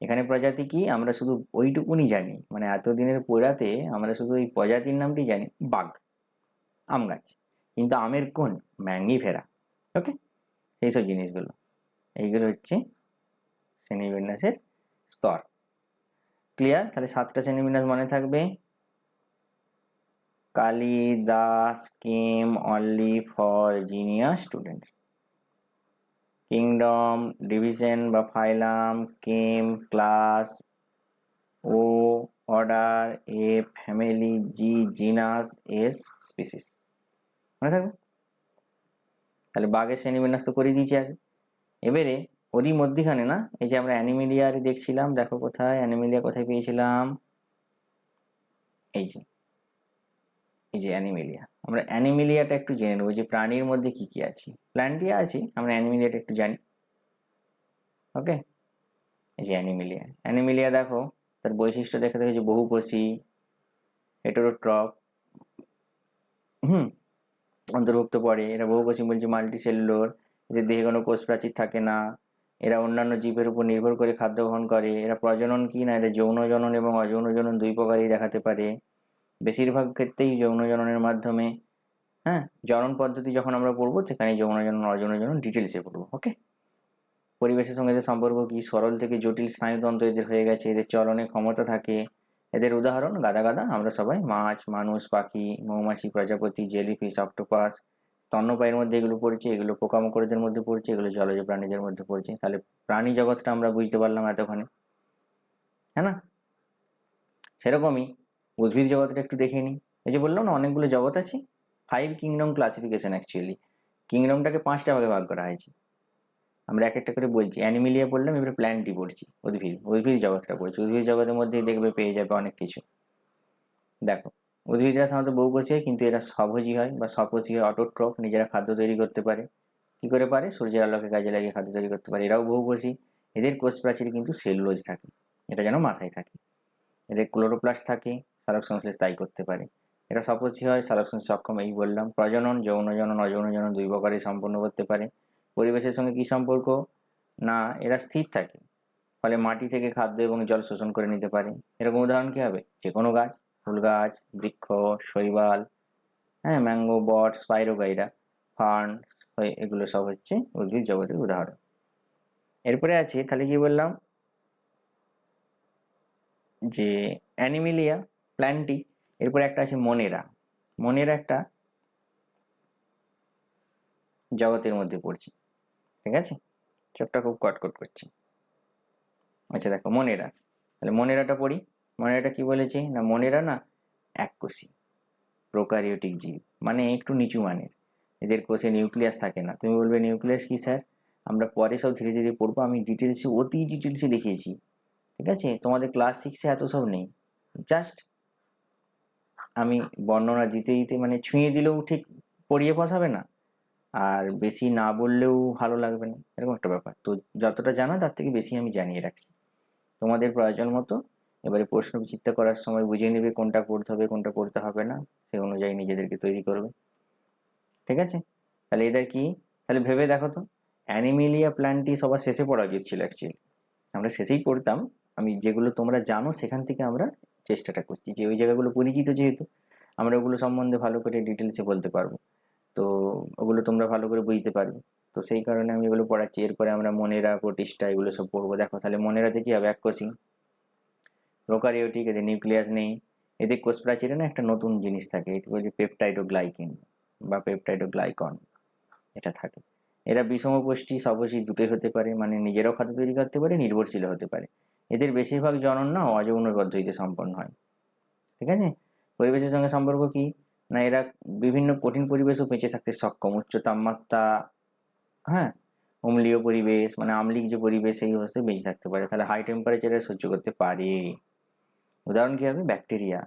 এখানে প্রজাতি কি, আমরা শুধু ওইটুকুনি জানি, মানে এতদিনের পড়াতে আমরা শুধু ওই প্রজাতির নামটি জানি, বাঘ, আম গাছ, কিন্তু আমের কোন, ম্যাঙ্গিফেরা। ওকে, এইসব জিনিসগুলো, এইগুলো হচ্ছে শ্রেণীবিন্যাসের স্তর। ক্লিয়ার? তাহলে 7টা শ্রেণীবিন্যাস মনে থাকবে। Kalidas came only for genius students. Kingdom, division বা phylum, came class, O order, a family, G genus, S species. মনে থাকবে? তাহলে বাঘের শ্রেণীবিন্যাস তো করে দিয়েছি আগে। এবারে ওরই মধ্যিখানে না, এই যে আমরা অ্যানিমেলিয়ার দেখছিলাম, দেখো কোথায় অ্যানিমেলিয়া, কোথায় পেয়েছিলাম, এই যে এই যে অ্যানিমেলিয়া। আমরা অ্যানিমেলিয়াটা একটু জেনে নেবো, যে প্রাণীর মধ্যে কি কি আছে। প্ল্যান্টিয়া আছে, আমরা অ্যানিমেলিয়াটা একটু জানি। ওকে, এই যে অ্যানিমেলিয়া, অ্যানিমেলিয়া দেখো তার বৈশিষ্ট্য দেখে দেখো, যে বহুকোষী, হেটেরোট্রফ অন্তর্ভুক্ত পড়ে। এরা বহুকোষী বলছে মাল্টি সেলুলোর, এদের দেহে কোনো কোষ প্রাচীর থাকে না। এরা অন্যান্য জীবের উপর নির্ভর করে খাদ্য গ্রহণ করে। এরা প্রজনন কি না, এরা যৌন জনন এবং অযৌন জনন দুই প্রকারই দেখাতে পারে। বেশিরভাগ ক্ষেত্রেই যৌন জননের মাধ্যমে। হ্যাঁ, জনন পদ্ধতি যখন আমরা পড়বো সেখানে যৌন জনন অযৌন জনন ডিটেলসে পড়বো। ওকে, পরিবেশের সঙ্গে এদের সম্পর্ক কি, সরল থেকে জটিল স্নায়ুতন্ত্র এদের হয়ে গেছে, এদের চলনে ক্ষমতা থাকে। এদের উদাহরণ গাদা গাদা, আমরা সবাই মাছ, মানুষ, পাখি, মৌমাছি, প্রজাপতি, জেলিফিশ, অক্টোপাস। স্তন্যপায়ীর মধ্যে এগুলো পড়ছে, এগুলো পোকামাকড়ের মধ্যে পড়ছে, এগুলো জলজ প্রাণীদের মধ্যে পড়ছে। তাহলে প্রাণী জগৎটা আমরা বুঝতে পারলাম এতক্ষণে, হ্যাঁ না। সেরকমই উদ্ভিদ জগৎটা একটু দেখে নিই। এই যে বললাম না অনেকগুলো জগৎ আছে, 5 কিংডম ক্লাসিফিকেশন। অ্যাকচুয়ালি কিংডমটাকে 5টা ভাগে ভাগ করা হয়েছে। আমরা এক একটা করে বলছি। অ্যানিমেলিয়া পড়লাম, এবারে প্ল্যান্টই পড়ছি, উদ্ভিদ জগৎটা পড়ছি। উদ্ভিদ জগতের মধ্যেই দেখবে পেয়ে যাবে অনেক কিছু। দেখো, উদ্ভিদরা সাধারণত বহুকোষী হয়, কিন্তু এরা স্বভোজী হয় বা স্বকোষী হয়, অটোট্রফ, নিজেরা খাদ্য তৈরি করতে পারে। কি করে পারে, সূর্যের আলোকে কাজে লাগিয়ে খাদ্য তৈরি করতে পারে। এরাও বহুকোষী। এদের কোষ প্রাচীরে কিন্তু সেলুলোজ থাকে, এটা যেন মাথায় থাকে। এদের ক্লোরোপ্লাস্ট থাকে, সালোক সংশ্লেষ তাই করতে পারে। এটা স্বপোষী হয়, সালোক সংশ্লেষ সক্ষম, এই বললাম। প্রজনন, যৌন জনন, অযৌন জনন দুই প্রকারই সম্পন্ন করতে পারে। পরিবেশের সঙ্গে কি সম্পর্ক? না, এরা স্থির থাকে, ফলে মাটি থেকে খাদ্য এবং জল শোষণ করে নিতে পারে। এরকম উদাহরণ কি হবে? যে কোনো গাছ, ফুল গাছ, বৃক্ষ, শৈবাল, হ্যাঁ, ম্যাঙ্গো, বট, স্পাইরোগাইরা, ফার্ন, এগুলো সব হচ্ছে উদ্ভিদ জগতের উদাহরণ। এরপরে আছে, তাহলে কি বললাম, যে অ্যানিমিলিয়া প্ল্যান্টি। এরপরে একটা আছে মনেরা। মনেরা একটা জগতের মধ্যে পড়ছে, ঠিক আছে? চোখটা খুব কটকট করছে। আচ্ছা দেখো মনেরা, তাহলে মনেরাটা পড়ি। মনেরাটা কি বলেছে? না মনেরা না এককোষী প্রোকারিওটিক জীব, মানে একটু নিচু মানের। এদের কোষে নিউক্লিয়াস থাকে না। তুমি বলবে নিউক্লিয়াস কি স্যার? আমরা পরে সব ধীরে ধীরে পড়বো, আমি ডিটেলসে অতি ডিটেলসে দেখিয়েছি, ঠিক আছে? তোমাদের ক্লাস 6-এ এত সব নেই, জাস্ট আমি বর্ণনা দিতে দিতে মানে ছুঁয়ে দিলেও ঠিক পড়িয়ে বসাবে না, আর বেশি না বললেও ভালো লাগবে না, এরকম একটা ব্যাপার। তো যতটা জানো তার থেকে বেশি আমি জানিয়ে রাখছি, তোমাদের প্রয়োজন মতো এবারে প্রশ্ন চিন্তা করার সময় বুঝে নেবে কোনটা পড়তে হবে কোনটা পড়তে হবে না, সেই অনুযায়ী নিজেদেরকে তৈরি করবে, ঠিক আছে? তাহলে এদের কি, তাহলে ভেবে দেখো তো, অ্যানিমিলিয়া প্ল্যান্টি সবার শেষে পড়া উচিত ছিল অ্যাকচুয়ালি, আমরা শেষেই পড়তাম। আমি যেগুলো তোমরা জানো সেখান থেকে আমরা চেষ্টাটা করছি, যে ওই জায়গাগুলো পরিচিত যেহেতু আমরা ওগুলো সম্বন্ধে ভালো করে ডিটেলসে বলতে পারবো, তো ওগুলো তোমরা ভালো করে বুঝতে পারবে। তো সেই কারণে আমি এগুলো পড়াচ্ছি। এরপরে আমরা মনেরা, প্রোটিস্টা এগুলো সব পড়বো। দেখো তাহলে মনেরাতে কি হবে? এককোষী প্রোকারিওটিক, এদের নিউক্লিয়াস নেই। এদের কোষ প্রাচীরে না একটা নতুন জিনিস থাকে, এটি বলছে পেপটাইডোগ্লাইকেন বা পেপটাইডোগ্লাইকন, এটা থাকে। এরা বিষমপুষ্টি স্বপুষ্টি দুটোই হতে পারে, মানে নিজেরাও খাদ্য তৈরি করতে পারে, নির্ভরশীল হতে পারে। এদের বেশিরভাগ জনন না অযৌন পদ্ধতিতে সম্পন্ন হয়, ঠিক আছে? পরিবেশের সঙ্গে সম্পর্ক কি? না এরা বিভিন্ন কঠিন পরিবেশেও বেঁচে থাকতে সক্ষম। উচ্চ তাপমাত্রা, হ্যাঁ, অম্লীয় পরিবেশ মানে আম্লিক যে পরিবেশ সেই অবস্থায় বেঁচে থাকতে পারে। তাহলে হাই টেম্পারেচারে সহ্য করতে পারে। উদাহরণ কি হবে? Bacteria,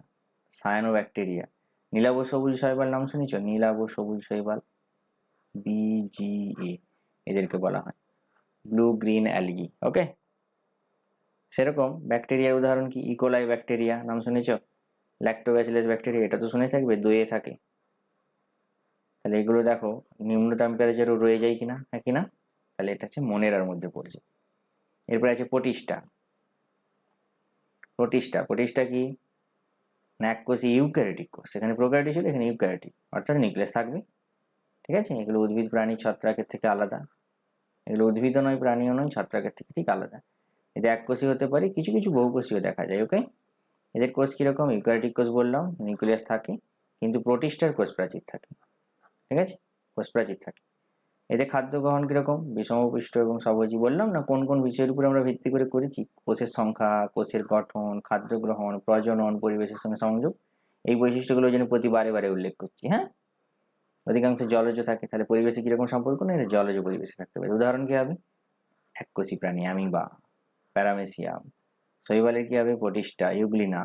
cyano bacteria. নীলাভ সবুজ শৈবাল নাম শুনেছ? নীলাভ সবুজ শৈবাল, BGA এদেরকে বলা হয়, ব্লু গ্রিন অ্যালগি। ওকে, সেরকম ব্যাকটেরিয়ার উদাহরণ কি? ইকোলাই ব্যাকটেরিয়া নাম শুনেছ? ল্যাক্টোব্যাসিলাস ব্যাকটেরিয়া, এটা তো শুনে থাকবে, দইয়ে থাকে। তাহলে এগুলো দেখো নিম্ন টেম্পারেচারও রয়ে যায় কিনা, হ্যাঁ কিনা? তাহলে এটা হচ্ছে মনেরার মধ্যে পড়ছে। এরপরে আছে প্রোটিস্টা। প্রোটিস্টা কি? না এককোষী ইউক্যারিওটিক কোষ, সেখানে প্রোক্যারিওটিক ছিল, এখানে ইউক্যারিওটিক, অর্থাৎ নিউক্লিয়াস থাকবে, ঠিক আছে? এগুলো উদ্ভিদ প্রাণী ছত্রাকের থেকে আলাদা। এগুলো উদ্ভিদও নয় প্রাণীও নয়, ছত্রাকের থেকে ঠিক আলাদা। এদের এককোষী হতে পারে, কিছু কিছু বহুকোষীয় দেখা যায়। ওকে, এদের কোষ কীরকম? ইউক্যারিওটিক কোষ বললাম, নিউক্লিয়াস থাকে, কিন্তু প্রোটিস্টার কোষ প্রাচীর থাকে, ঠিক আছে? কোষ প্রাচীর থাকে। এদের খাদ্য গ্রহণ কীরকম? বিষমপুষ্ট এবং স্বভোজী। বললাম না কোন কোন বিষয়ের উপর আমরা ভিত্তি করে করেছি? কোষের সংখ্যা, কোষের গঠন, খাদ্য গ্রহণ, প্রজনন, পরিবেশের সঙ্গে সংযোগ, এই বৈশিষ্ট্যগুলো যেন প্রতি বারে বারে উল্লেখ করছি। হ্যাঁ, অধিকাংশ জলজ থাকে, তাহলে পরিবেশে কীরকম সম্পর্ক? না এটা জলজ পরিবেশে থাকতে পারে। উদাহরণ কী হবে? এককোষী প্রাণী অ্যামিবা, প্যারামেসিয়াম। শৈবালের কী হবে? Protista, euglena.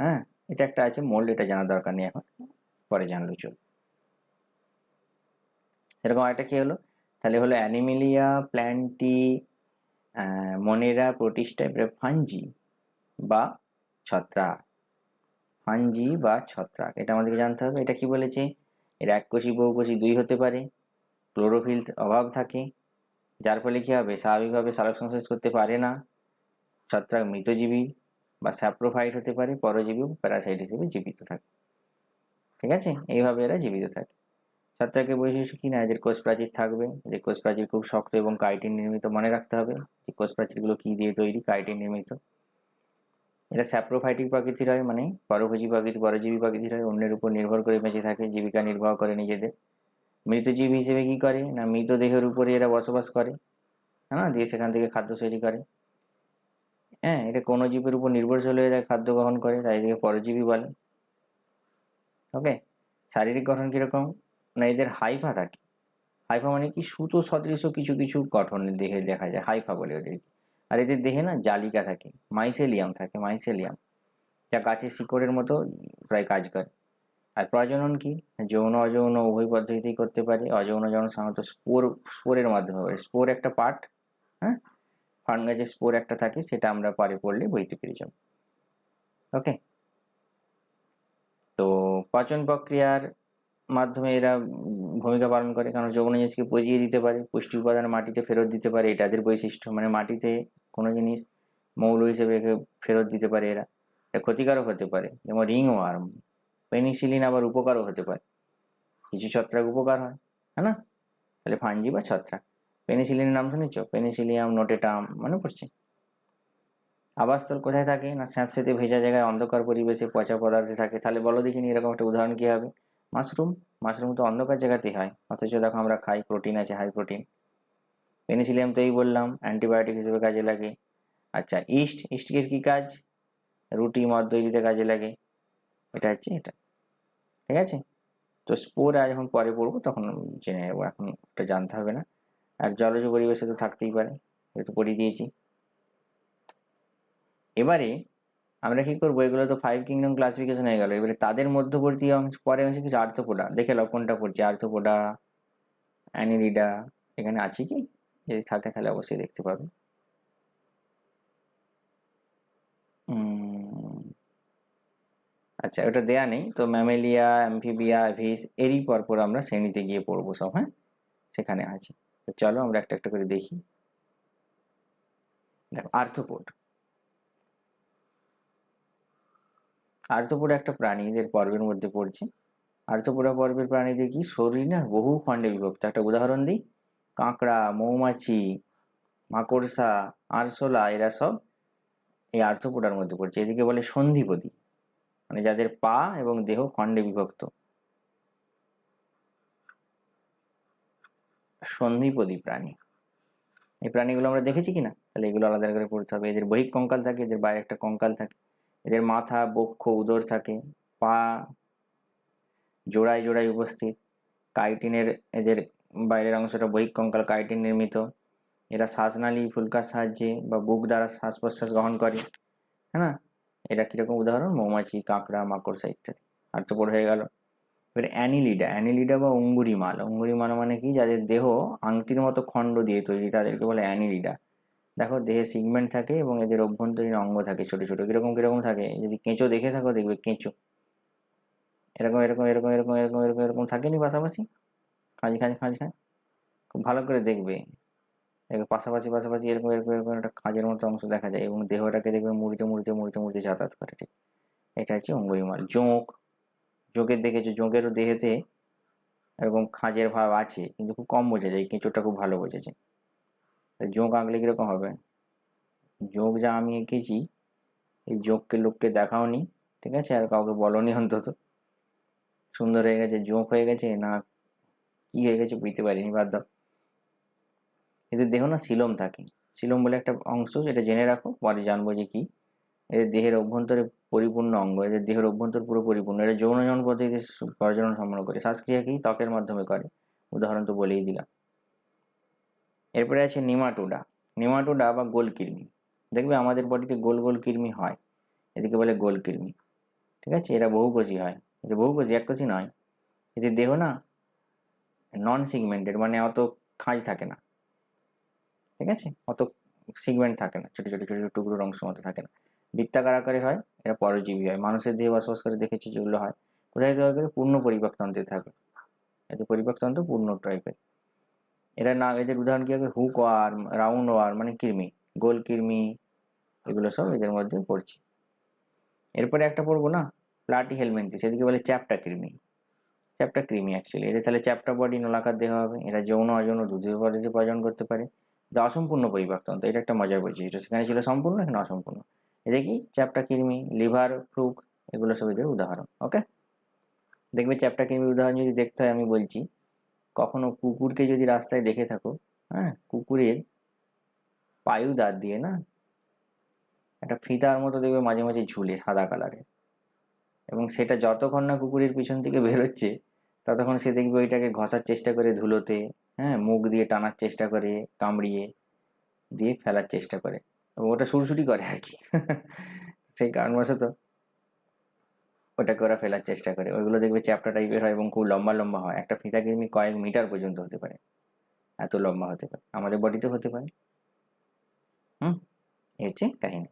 হ্যাঁ, এটা একটা আছে মোল্ড, এটা জানার দরকার নেই এখন, পরে জানলেও চল। এরকম একটা কি হলো? তাহলে হলো অ্যানিমিলিয়া প্ল্যান্টি, মনেরা, প্রোটিস্টা, ফাঞ্জি বা ছত্রাক। ফাঞ্জি বা ছত্রাক, এটা আমাদেরকে জানতে হবে। এটা কি বলেছে? এর এককোষী বহুকোষী দুই হতে পারে, ক্লোরোফিল অভাব থাকে, যার ফলে কী হবে? স্বাভাবিকভাবে সালোক সংশ্লেষ করতে পারে না। ছত্রাক মৃতজীবী বা স্যাপ্রোফাইট হতে পারে, পরজীবী প্যারাসাইট হিসেবে জীবিত থাকে, ঠিক আছে? এইভাবে এরা জীবিত থাকে। ছত্রাকের বৈশিষ্ট্য কি? না এদের কোষ প্রাচীর থাকবে, যে কোষ প্রাচীর খুব শক্ত এবং কাইটিন নির্মিত। মনে রাখতে হবে যে কোষ প্রাচীরগুলো কী দিয়ে তৈরি? কাইটিন নির্মিত। এরা স্যাপ্রোফাইটিক প্রকৃতির হয়, মানে পরভোজী প্রকৃতি, পরজীবী প্রকৃতির হয়, অন্যের উপর নির্ভর করে বেঁচে থাকে, জীবিকা নির্বাহ করে নিজেদের। মৃতজীব হিসেবে কি করে? না মৃতদেহের উপরে এরা বসবাস করে, হ্যাঁ, দিয়ে সেখান থেকে খাদ্য তৈরি করে। হ্যাঁ, এটা কোনো জীবের উপর নির্ভরশীল হয়ে খাদ্য গ্রহণ করে, তাই এদেরকে পরজীবী বলে। ওকে, শারীরিক গঠন কীরকম? না এদের হাইফা থাকে। হাইফা মানে কি? সুতো সদৃশ কিছু কিছু গঠন দেহে দেখা যায়, হাইফা বলে ওদেরকে। আর এদের দেহে না জালিকা থাকে, মাইসেলিয়াম থাকে, মাইসেলিয়াম, যা গাছের শিকড়ের মতো প্রায় কাজ করে। আর প্রজনন কি? যৌন অযৌন উভয় পদ্ধতিতেই করতে পারে। অযৌন যৌন সাধারণত স্পোরের মাধ্যমে হয়। স্পোর একটা পার্ট, হ্যাঁ, ফার্ন গাছের স্পোর একটা থাকে, সেটা আমরা পরে পড়লে বইতে পেরে যাব। ওকে। তো পাচন প্রক্রিয়ার মাধ্যমে এরা ভূমিকা পালন করে, কারণ যৌন জিনিসকে পচিয়ে দিতে পারে, পুষ্টি উপাদান মাটিতে ফেরত দিতে পারে, এটা এদের বৈশিষ্ট্য। মানে মাটিতে কোনো জিনিস মৌল হিসেবে ফেরত দিতে পারে এরা। এটা ক্ষতিকারক হতে পারে, যেমন রিং ওয়ার্ম। পেনিসিলিন আবার উপকারও হতে পারে, কিছু ছত্রাক উপকার হয়, হ্যাঁ না? তাহলে ফাঞ্জি বা ছত্রাক। পেনিসিলিনের নাম শুনেছ? পেনিসিলিয়াম নোটেটাম, মনে পড়ছে? আবাসস্থল কোথায় থাকে না? স্যাঁতসেঁতে ভেজা জায়গায়, অন্ধকার পরিবেশে, পচা পদার্থে থাকে। তাহলে বলো দেখিনি এরকম একটা উদাহরণ কি হবে? মাশরুম। মাশরুম তো অন্ধকার জায়গাতেই হয়, অথচ দেখো আমরা খাই, প্রোটিন আছে, হাই প্রোটিন। পেনিসিলিয়াম তো এই বললাম অ্যান্টিবায়োটিক হিসেবে কাজে লাগে। আচ্ছা, ইস্টের কি কাজ? রুটি মদ তৈরিতে কাজে লাগে। এটা হচ্ছে এটা, ঠিক আছে? তো স্পোর যখন পরে পড়বো তখন জেনে নেবো, এখন এটা জানতে হবে না। আর জলজ পরিবেশে তো থাকতেই পারে, এটা তো পড়িয়ে দিয়েছি। এবারে আমরা কি করবো, এগুলো তো 5 কিংডম ক্লাসিফিকেশন হয়ে গেল। এবারে তাদের মধ্যবর্তী অংশ, পরে অংশে কিছু আর্থ্রোপোডা দেখে নাও কোনটা পড়ছে। আর্থ্রোপোডা, অ্যানিলিডা, এখানে আছে কি? যদি থাকে তাহলে অবশ্যই দেখতে পাবে। আচ্ছা, ওটা দেয়া নেই তো। ম্যামেলিয়া, অ্যাম্ফিবিয়া, ভিস, এরই পরপর আমরা শ্রেণীতে গিয়ে পড়বো সব, হ্যাঁ, সেখানে আছে। তো চলো আমরা একটা একটা করে দেখি। দেখো, আর্থ্রোপোড। আর্থ্রোপোড একটা প্রাণী, এদের পর্বের মধ্যে পড়ছে। আর্থ্রোপোডা পর্বের প্রাণীদের কি শরীর না বহু খণ্ডে বিভক্ত। একটা উদাহরণ দিই, কাঁকড়া, মৌমাছি, মাকড়সা, আরশোলা, এরা সব এই আর্থ্রোপোডার মধ্যে পড়ছে। এদিকে বলে সন্ধিপদী, মানে যাদের পা এবং দেহ খণ্ডে বিভক্ত, সন্ধিপদী প্রাণী। এই প্রাণীগুলো আমরা দেখেছি কিনা, তাহলে এগুলো আলাদা করে পড়তে হবে। এদের বহিঃ কঙ্কাল থাকে, এদের বাইরে একটা কঙ্কাল থাকে। এদের মাথা, বক্ষ, উদর থাকে। পা জোড়ায় জোড়ায় উপস্থিত। কাইটিনের, এদের বাইরের অংশটা বহিঃ কঙ্কাল, কাইটিন নির্মিত। এরা শ্বাসনালী ফুলকার সাহায্যে বা বুক দ্বারা শ্বাস প্রশ্বাস গ্রহণ করে, হ্যাঁ না? এটা কিরকম উদাহরণ? মৌমাছি, কাঁকড়া, মাকড়সা ইত্যাদি। আর্থ্রোপোড হয়ে গেল। এবার অ্যানিলিডা। অ্যানিলিডা বা অঙ্গুরিমাল। অঙ্গুরিমাল মানে কি? যাদের দেহ আংটির মতো খণ্ড দিয়ে তৈরি, তাদেরকে বলে অ্যানিলিডা। দেখো, দেহে সিগমেন্ট থাকে এবং এদের অভ্যন্তরীণ অঙ্গ থাকে ছোট ছোট। কিরকম কিরকম থাকে? যদি কেঁচো দেখে থাকো দেখবে কেঁচো এরকম এরকম এরকম এরকম এরকম এরকম এরকম থাকেনি পাশাপাশি, খাঁজ খাঁজ খাঁজ খাঁজ। খুব ভালো করে দেখবে, দেখবে পাশাপাশি পাশাপাশি এরকম এরকম এরকম একটা খাঁজের মতো অংশ দেখা যায়, এবং দেহটাকে দেখবে মুড়িতে মুড়িতে মুড়িতে মুড়িতে যাতায়াত করে, ঠিক। এটা হচ্ছে অঙ্গুরিমাল। জোঁক। জোঁকের দেখেছো? জোঁকেরও দেহেতে এরকম খাঁজের ভাব আছে, কিন্তু খুব কম বোঝা যায়, কেঁচোটা খুব ভালো বোঝা যায়। জোঁক আঁকলে কিরকম হবে? জোঁক যা আমি এঁকেছি, এই জোঁককে লোককে দেখাওনি, ঠিক আছে, আর কাউকে বলনি অন্তত। সুন্দর হয়ে গেছে, জোঁক হয়ে গেছে না কি হয়ে গেছে বুঝতে পারিনি, বাদ দাও। এদের দেহ না সিলোম থাকে। সিলোম বলে একটা অংশ, যেটা জেনে রাখো, পরে জানবো যে কি। এদের দেহের অভ্যন্তরে পরিপূর্ণ অঙ্গ, এদের দেহের অভ্যন্তর পুরো পরিপূর্ণ। এরা যৌনজন পদ্ধতিতে প্রজনন সম্পন্ন করে। শ্বাসক্রিয়া কি? ত্বকের মাধ্যমে করে, উদাহরণ তো বলেই দিলাম। এরপরে আছে নিমাটোডা। নিমাটোডা বা গোলকৃমি। দেখবে আমাদের বডিতে গোল গোল কৃমি হয়, এদিকে বলে গোলকৃমি, ঠিক আছে? এরা বহুকোষী হয়। এদের বহুকোষী, এককোষী নয়। এদের দেহ না নন সিগমেন্টেড, মানে অত খাঁজ থাকে না, ঠিক আছে? অত সিগমেন্ট থাকে না, ছোট ছোট ছোট ছোট টুকরোর অংশ মতো থাকে না। বৃত্তাকার আকারে হয়। এরা পরজীবী হয়, মানুষের দেহে বসবাস করে দেখেছি যেগুলো হয়। কোথায় দেওয়া করে? পূর্ণ পরিপাকতন্ত্রে থাকে। এদের পরিপাকতন্ত্র পূর্ণ টাইপের। এরা না, এদের উদাহরণ কি হবে? হুক ওয়ার্ম, রাউন্ড ওয়ার্ম মানে কৃমি, গোল কৃমি, এগুলো সব এদের মধ্যে পড়ছে। এরপরে একটা পড়বো না, প্লাটি হেলমিনথিস। এদিকে বলে চ্যাপ্টা কৃমি। চ্যাপ্টা কৃমি অ্যাকচুয়ালি। এদের তাহলে চ্যাপ্টা বডি, নলাকার দেহ হবে। এরা যৌন অযৌন দুধের পদ্ধতিতে প্রজনন করতে পারে। এটা অসম্পূর্ণ পরিপাকতন্ত্র, এটা একটা মজার বৈশিষ্ট্য। সেখানে ছিল সম্পূর্ণ, এখানে অসম্পূর্ণ। এটা কি? চ্যাপ্টা কৃমি, লিভার ফ্লুক, এগুলো সব এদের উদাহরণ। ওকে। দেখবে চ্যাপ্টা কৃমির উদাহরণ যদি দেখতে হয়, আমি বলছি, কখনো কুকুরকে যদি রাস্তায় দেখে থাকো, হ্যাঁ, কুকুরের পায়ু দাঁত দিয়ে না একটা ফিতার মতো দেখবে মাঝে মাঝে ঝুলে, সাদা কালারের। এবং সেটা যতক্ষণ না কুকুরের পিছন থেকে বেরোচ্ছে, ততক্ষণ সে দেখবে ওইটাকে ঘষার চেষ্টা করে ধুলোতে, হ্যাঁ, মুখ দিয়ে টানার চেষ্টা করে, কামড়িয়ে দিয়ে ফেলার চেষ্টা করে, এবং ওটা সুরসুরি করে আর কি। সেই কারণবশত ওটাকে ওরা ফেলার চেষ্টা করে। ওইগুলো দেখবে চ্যাপ্টা টাইপের হয় এবং খুব লম্বা লম্বা হয়। একটা ফিতা কৃমি কয়েক মিটার পর্যন্ত হতে পারে, এত লম্বা হতে পারে। আমাদের বডিতে হতে পারে। হুম, এই হচ্ছে কাহিনী।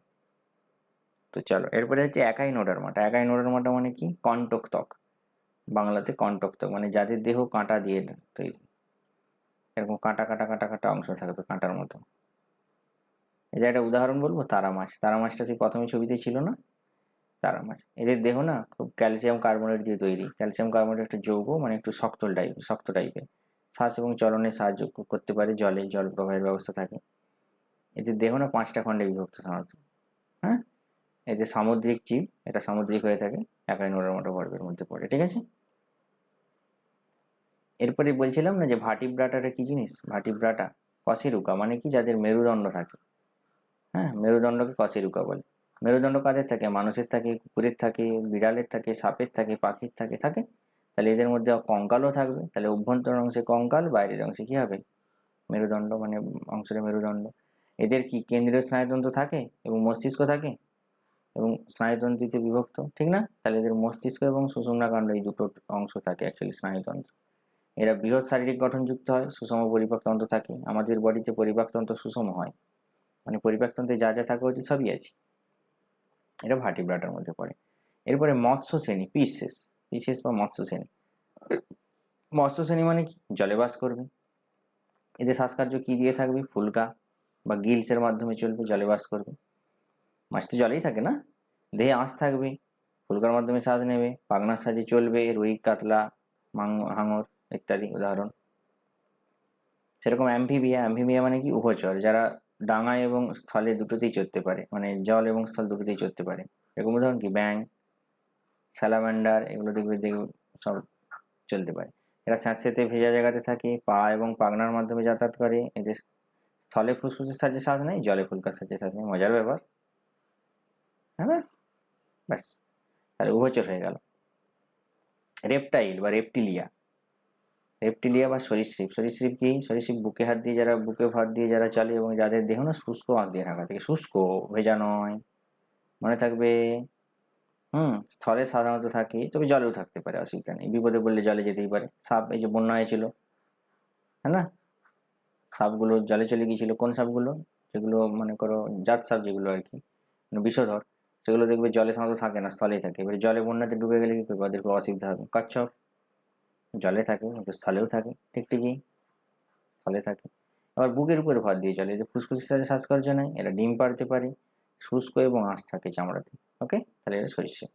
বিভক্ত। চলো এরপরে হচ্ছে একাই নোডারমাটা। একাই নোডারমাটা মানে কি? কণ্টক ত্বক, বাংলাতে কণ্টক ত্বক, মানে যাদের দেহ কাঁটা দিয়ে তৈরি, এরকম কাঁটা কাঁটা কাঁটা কাঁটা অংশ থাকবে কাঁটার মতো। এই যে একটা উদাহরণ বলবো, তারা মাছ। তারা মাছটা সেই প্রথমে ছবিতে ছিল না? তারা মাছ, এদের দেহ না খুব ক্যালসিয়াম কার্বনেট দিয়ে তৈরি। ক্যালসিয়াম কার্বনেট একটা যৌগ, মানে একটু শক্ত টাইপের। শ্বাস এবং চলনে সাহায্য করতে পারে, জল প্রবাহের ব্যবস্থা থাকে। এদের দেহ না 5টা খণ্ডে বিভক্ত সাধারণত। হ্যাঁ, এদের সামুদ্রিক জীব, এটা সামুদ্রিক হয়ে থাকে, একাই নোডারমাটা বর্গের মধ্যে পড়ে। ঠিক আছে, এরপরে বলছিলাম না যে ভার্টিব্রাটাটা কি জিনিস? ভার্টিব্রাটা কশেরুকা, মানে কি? যাদের মেরুদণ্ড থাকে। হ্যাঁ, মেরুদণ্ডকে কশেরুকা বলে। মেরুদণ্ড কাদের থাকে? মানুষের থাকে, কুকুরের থাকে, বিড়ালের থাকে, সাপের থাকে, পাখির থাকে। থাকে, তাহলে এদের মধ্যে কঙ্কালও থাকবে। তাহলে অভ্যন্তরীণ অংশে কঙ্কাল, বাইরের অংশে কি হবে? মেরুদণ্ড, মানে অংশের মেরুদণ্ড। এদের কি কেন্দ্রীয় স্নায়ুতন্ত্র থাকে এবং মস্তিষ্ক থাকে এবং স্নায়ুতন্ত্রীতে বিভক্ত, ঠিক না? তাহলে এদের মস্তিষ্ক এবং সুষুম্নাকাণ্ড, এই দুটো অংশ থাকে অ্যাকচুয়ালি স্নায়ুতন্ত্র। এরা বৃহৎ শারীরিক গঠনযুক্ত হয়, সুষম পরিপাকতন্ত্র থাকে। আমাদের বডিতে পরিপাকতন্ত্র সুষম হয়, মানে পরিপাকতন্ত্রে যা যা থাকা উচিত সবই আছে। এটা ভার্টিব্রাটার মধ্যে পড়ে। এরপরে মৎস্য শ্রেণী, পিসেস বা মৎস্য শ্রেণী। মৎস্য শ্রেণী মানে কি? জলে বাস করবে। এদের শ্বাসকার্য কি দিয়ে থাকবে? ফুলকা বা গিলসের মাধ্যমে চলবে, জলে বাস করবে। মাছ তো জলেই থাকে না? দেহে আঁশ থাকবে, ফুলকার মাধ্যমে শ্বাস নেবে, পাখনার সাহায্যে চলবে, রুই, কাতলা, হাঙর ইত্যাদি উদাহরণ। সেরকম অ্যাম্ফিবিয়া মানে কি? উভচর, যারা ডাঙায় এবং স্থলে দুটোতেই চড়তে পারে, মানে জল এবং স্থল দুটোতেই চড়তে পারে। এরকম উদাহরণ কি? ব্যাং, স্যালামান্ডার, এগুলো দেখবে সব চলতে পারে। এরা স্যাঁতসেঁতে ভেজা জায়গাতে থাকে, পা এবং পাখনার মাধ্যমে যাতায়াত করে। এদের স্থলে ফুসফুসের সাহায্যে শ্বাস নেয়, জলে ফুলকার সাহায্যে শ্বাস নেয়। মজার ব্যাপার, হ্যাঁ না? ব্যাস, তাহলে উভচর হয়ে গেল। রেপটাইল বা রেপটিলিয়া বা সরীসৃপ কি? সরীসৃপ বুকে ভাত দিয়ে যারা চলে এবং যাদের দেহ না শুষ্ক আঁশ দিয়ে ঢাকা থাকে। শুষ্ক, ভেজা নয়, মনে থাকবে। স্থলে সাধারণত থাকে, তবে জলেও থাকতে পারে, অসুবিধা নেই। বিপদে পড়লে জলে যেতেই পারে। সাপ, এই যে বন্যা হয়েছিল, হ্যাঁ না, সাপগুলো জলে চলে গিয়েছিল। কোন সাপগুলো? যেগুলো মনে করো জাত সাপ, যেগুলো আর কি মানে বিষধর, সেগুলো দেখবে জলে সাধারণত থাকে না, স্থলেই থাকে। এবারে জলে বন্যাতে ডুবে গেলে কি করবে? ওদের খুব অসুবিধা হবে। কচ্ছপ জলে থাকে কিন্তু স্থলেও থাকে। টিকটিকি স্থলে থাকে। আবার বুকের উপরে ভর দিয়ে চলে, যে ফুসফুসের সাথে শ্বাসকর্য নেয়। এরা ডিম পাড়তে পারে, শুষ্ক এবং আঁশ থাকে চামড়াতে। ওকে, তাহলে এরা সরীসৃপ।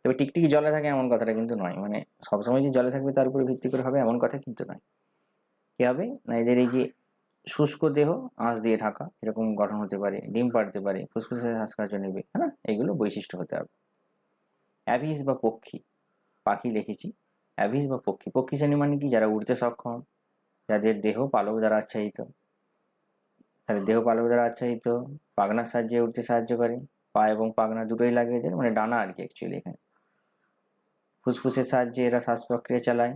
তবে টিকটিকি জলে থাকে এমন কথাটা কিন্তু নয়, মানে সবসময় যে জলে থাকবে তার উপরে ভিত্তি করে হবে এমন কথা কিন্তু নয়। কি হবে না, এদের এই যে শুষ্ক দেহ, আঁশ দিয়ে ঢাকা, এরকম গঠন হতে পারে, ডিম পাড়তে পারে, ফুসফুসের শ্বাসকর্য নেবে, হ্যাঁ না, এগুলো বৈশিষ্ট্য হতে হবে। অ্যাভিস বা পক্ষী, পাখি লিখেছি। অ্যাভিস বা পক্ষী, পক্ষী শ্রেণী মানে কি? যারা উড়তে সক্ষম, যাদের দেহ পালক দ্বারা আচ্ছাদিত। তাহলে দেহ পালক দ্বারা আচ্ছাদিত, পাখনার সাহায্যে উঠতে সাহায্য করে। পা এবং পাখনা দুটোই লাগে এদের, মানে ডানা আর কি অ্যাকচুয়ালি এখানে। ফুসফুসের সাহায্যে এরা শ্বাস প্রক্রিয়া চালায়।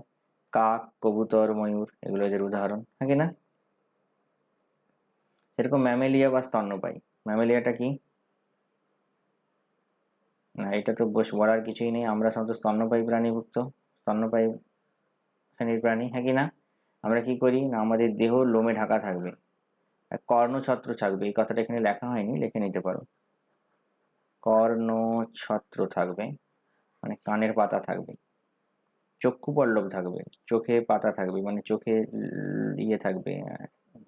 কাক, কবুতর, ময়ূর, এগুলো এদের উদাহরণ, হ্যাঁ কি না? সেরকম ম্যামেলিয়া বা স্তন্যপায়ী। ম্যামেলিয়াটা কি? না, এটা তো বলার কিছুই নেই। আমরা সাধারণত স্তন্যপায়ী প্রাণীভুক্ত, স্তন্যপায়ী শ্রেণীর প্রাণী, হ্যাঁ কি না? আমরা কি করি না, আমাদের দেহ লোমে ঢাকা থাকবে, কর্ণছত্র থাকবে। এই কথাটা এখানে লেখা হয়নি, লিখে নিতে পারো। কর্ণছত্র থাকবে, মানে কানের পাতা থাকবে। চক্ষু পল্লব থাকবে, চোখে পাতা থাকবে, মানে চোখে ইয়ে থাকবে,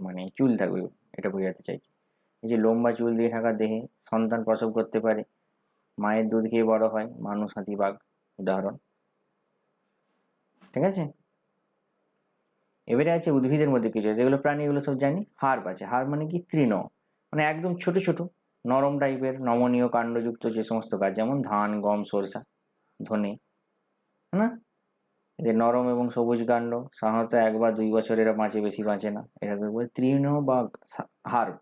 মানে চুল থাকবে, এটা বোঝাতে চাইছি। এই যে লোম বা চুল দিয়ে ঢাকা দেহে সন্তান প্রসব করতে পারে, মায়ের দুধ খেয়ে বড় হয়, মানুষ, হাতি, বাঘ উদাহরণ। ঠিক আছে, এবারে আছে উদ্ভিদের মধ্যে কিছু আছে, যেগুলো প্রাণী, এগুলো সব জানি। হার্ব আছে। হার্ব মানে কি? তৃণ, মানে একদম ছোট ছোট নরম টাইপের নমনীয় কাণ্ডযুক্ত যে সমস্ত গাছ, যেমন ধান, গম, সরষা, ধনে, হ্যাঁ না? এদের নরম এবং সবুজ কাণ্ড, সাধারণত 1 বা 2 বছর এরা বাঁচে, বেশি বাঁচে না। এটাকে বলে তৃণ বা হার্ব।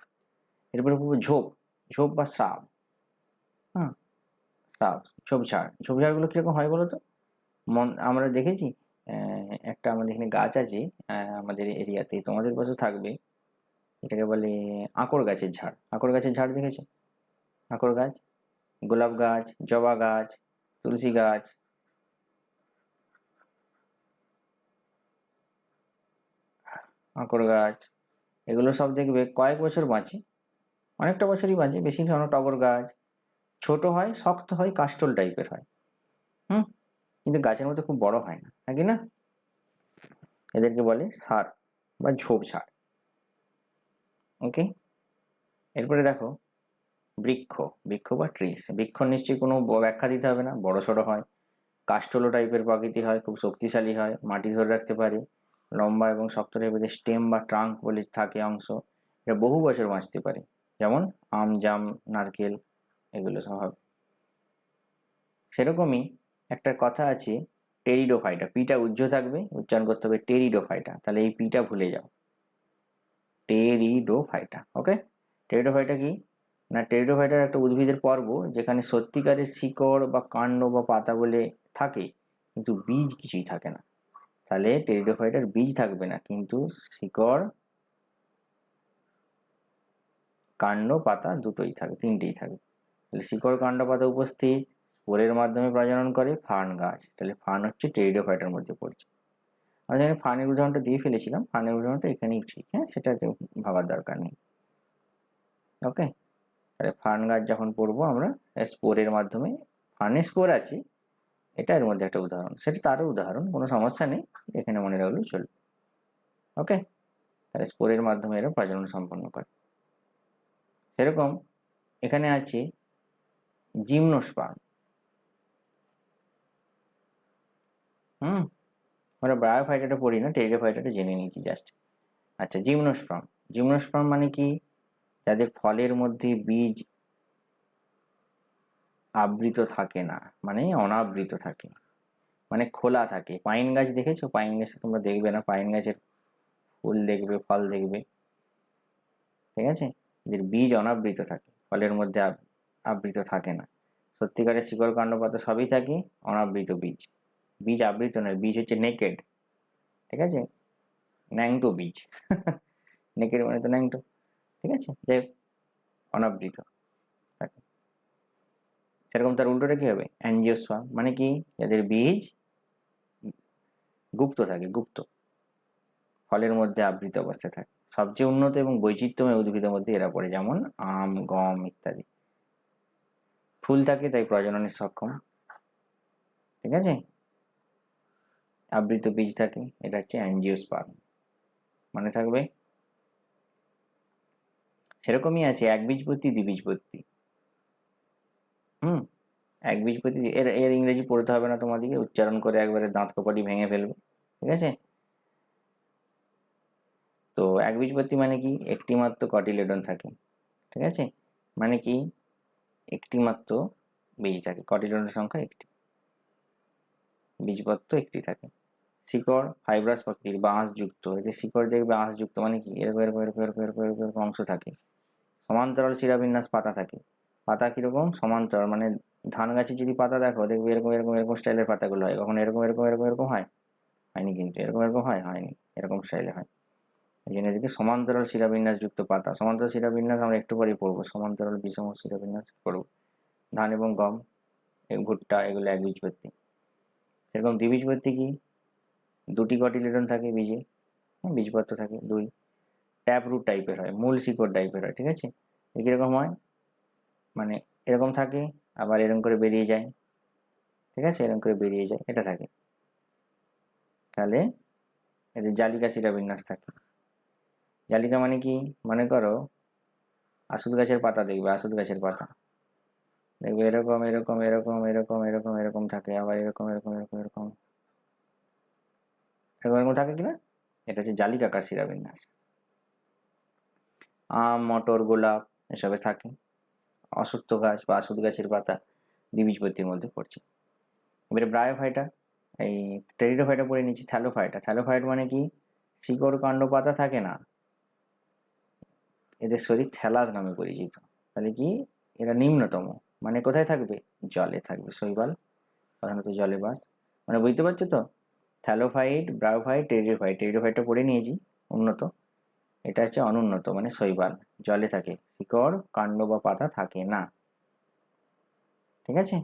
এরপরে বলবো ঝোপ, ঝোপ বা শ্রাব। হ্যাঁ, শ্রাব, ঝোপঝাড়গুলো কিরকম হয় বলো তো? আমরা দেখেছি, একটা আমাদের এখানে গাছ আছে, আমাদের এরিয়াতে, তোমাদের পাশেও থাকবে। এটাকে বলে আঁকড় গাছের ঝাড়। আঁকড় গাছের ঝাড় দেখেছো? আঁকড় গাছ, গোলাপ গাছ, জবা গাছ, তুলসী গাছ, আঁকড় গাছ, এগুলো সব দেখবে কয়েক বছর বাঁচে, অনেকটা বছরই বাঁচে, বেশি। টগর গাছ, ছোট হয়, শক্ত হয়, কাস্টল টাইপের হয়। কিন্তু গাছের মধ্যে খুব বড় হয় না, নাকি না? এদেরকে বলে সার বা ঝোপঝাড়। ওকে, এরপরে দেখো বৃক্ষ। বৃক্ষ বা ট্রিস। বৃক্ষ নিশ্চয়ই কোনো ব্যাখ্যা দিতে হবে না, বড় সড়ো হয়, কাস্টল টাইপের প্রকৃতি হয়, খুব শক্তিশালী হয়, মাটি ধরে রাখতে পারে, লম্বা এবং শক্ত টাইপের স্টেম বা ট্রাঙ্ক বলে থাকে অংশ, এটা বহু বছর বাঁচতে পারে, যেমন আম, জাম, নারকেল, এগুলো সব হবে। সেরকমই একটা কথা আছে টেরিডোফাইটা, পিটা উজ্জ্ব থাকবে, উচ্চারণ করতে হবে টেরিডোফাইটা, তাহলে এই পিটা ভুলে যাও, টেরিডোফাইটা। ওকে, টেরিডোফাইটা কি না, টেরিডোফাইটার একটা উদ্ভিদের পর্ব যেখানে সত্যিকারের শিকড় বা কাণ্ড বা পাতা বলে থাকে, কিন্তু বীজ কিছুই থাকে না। তাহলে টেরিডোফাইটার বীজ থাকবে না, কিন্তু শিকড়, কাণ্ড, পাতা দুটোই থাকবে, তিনটেই থাকবে। তাহলে শিকড়, কাণ্ড, পাতা উপস্থিত, স্পোরের মাধ্যমে প্রজনন করে ফার্ন গাছ, তাহলে ফার্ন হচ্ছে টেরিডোফাইটার মধ্যে পড়ছে। আমি এখানে ফার্নের উদাহরণটা দিয়ে ফেলেছিলাম, ফার্নের উদাহরণটা এখানেই ঠিক, হ্যাঁ, সেটা ভাবার দরকার নেই। ওকে, তাহলে ফার্ন গাছ যখন পড়বো আমরা স্পোরের মাধ্যমে, ফার্নে স্পোর আছে, এটা এর মধ্যে একটা উদাহরণ, সেটা তারও উদাহরণ, কোনো সমস্যা নেই, এখানে মনে রাখলেও চলবে। ওকে, তাহলে স্পোরের মাধ্যমে এরা প্রজনন সম্পন্ন করে। সেরকম এখানে আছে জিমনোস্পার্ম। আমরা ব্রায়োফাইটাটা পড়ি না, টেরিডোফাইটাটা জেনে নিয়েছি জাস্ট। আচ্ছা, জিমনোস্পার্ম। জিমনোস্পার্ম মানে কি, যাদের ফলের মধ্যে বীজ আবৃত থাকে না, মানে অনাবৃত থাকে, মানে খোলা থাকে। পাইন গাছ দেখেছো? পাইন গাছে তোমরা দেখবে না, পাইন গাছের ফুল দেখবে, ফল দেখবে, ঠিক আছে, এদের বীজ অনাবৃত থাকে, ফলের মধ্যে আবৃত থাকে না। সত্যিকারের শিকড়, কাণ্ড, পাতা সবই থাকে, অনাবৃত বীজ। বীজ আবৃত নয়, বীজ হচ্ছে নেকেড, ঠিক আছে, ন্যাংটো বীজ নেকেড মানে তো ন্যাংটো, ঠিক আছে, যে অনাবৃত থাকে। সেরকম তার উল্টোটা কি হবে, অ্যাঞ্জিওস্পার্ম, মানে কি, যাদের বীজ গুপ্ত থাকে, গুপ্ত, ফলের মধ্যে আবৃত অবস্থায় থাকে। সবচেয়ে উন্নত এবং বৈচিত্র্যময় উদ্ভিদের মধ্যে এরা পড়ে, যেমন আম, গম ইত্যাদি। ফুল থাকে, তাই প্রজননে সক্ষম, ঠিক আছে, আবৃত বীজ থাকে, এটা হচ্ছে অ্যাঞ্জিওস্পার্ম, মানে থাকবে। সেরকমই আছে একবীজপত্রী, দ্বিবীজপত্রী। একবীজপত্রী, এর এর ইংরেজি পড়তে হবে না তোমাদেরকে, উচ্চারণ করে একবারে দাঁত কপাটি ভেঙে ফেলবে, ঠিক আছে। তো একবীজপত্রী মানে কি, একটি মাত্র কটিলেডন থাকে, ঠিক আছে, মানে কি একটি মাত্র বীজ থাকে, কটিলেডনের সংখ্যা একটি, বীজপত্র একটি থাকে। শিকড় ফাইব্রাস প্রকৃতির বা আঁশযুক্ত, এদের শিকড় দেখবে আঁশযুক্ত, মানে কি এরকম এরকম এরকম এরকম এরকম এরকম এরকম অংশ থাকে। সমান্তরাল শিরাবিন্যাস পাতা থাকে, পাতা কিরকম সমান্তরাল, মানে ধান গাছের যদি পাতা দেখো, দেখবে এরকম এরকম এরকম স্টাইলের পাতাগুলো হয়, কখন এরকম এরকম এরকম এরকম হয়, হয়নি, কিন্তু এরকম এরকম হয়নি, এরকম স্টাইলে হয়। এই জন্য এদিকে সমান্তরাল শিরাবিন্যাসযুক্ত পাতা। সমান্তরাল শিরাবিন্যাস আমরা একটু পরেই পড়বো, সমান্তরাল বিষম শিরাবিন্যাস পড়বো। ধান এবং গম, ভুট্টা, এগুলো একবীজপত্রী। সেরকম দ্বিবীজপত্রী কি, দুটি কটিলেডন থাকে বীজে, বীজপত্র থাকে দুই, ট্যাপ রুট টাইপের হয়, মূল শিকড় টাইপের হয়, ঠিক আছে। কিরকম হয়, মানে এরকম থাকে, আবার এরকম করে বেরিয়ে যায়, ঠিক আছে, এরকম করে বেরিয়ে যায়, এটা থাকে। তাহলে এদের জালিকা শিরাবিন্যাস থাকে। জালিকা মানে কি, মনে করো আসুদ গাছের পাতা দেখবে, আসুদ গাছের পাতা দেখবে এরকম এরকম এরকম এরকম এরকম এরকম থাকে, আবার এরকম এরকম এরকম এরকম এরকম এরকম থাকে কিনা, এটা হচ্ছে জালিকাকার শিরাবিন্যাস। আম, মটর, গোলাপ এসবে থাকে। অশ্বত্থ গাছ বা আসুদ গাছের পাতা দ্বিবীজপত্রীর মধ্যে পড়ছে। এবারে ব্রায়োফাইটা, এই টেরিডোফাইটা পড়ে নিচ্ছি। থ্যালোফাইটা, থ্যালোফাইট মানে কি, শিকড়, কাণ্ড, পাতা থাকে না, এদের শরীর থ্যালাস নামে পরিচিত। তাহলে কি, এরা নিম্নতম, মানে কোথায় থাকবে, জলে থাকবে, শৈবাল, সাধারণত জলে বাস, মানে বুঝতে পারছো তো। থ্যালোফাইট, ব্রায়োফাইট, টেরিডোফাইট, টেরিডোফাইটটা পড়ে নিয়েছি উন্নত, এটা হচ্ছে অনুন্নত, মানে শৈবাল, জলে থাকে, শিকড়, কাণ্ড বা পাতা থাকে না, ঠিক আছে।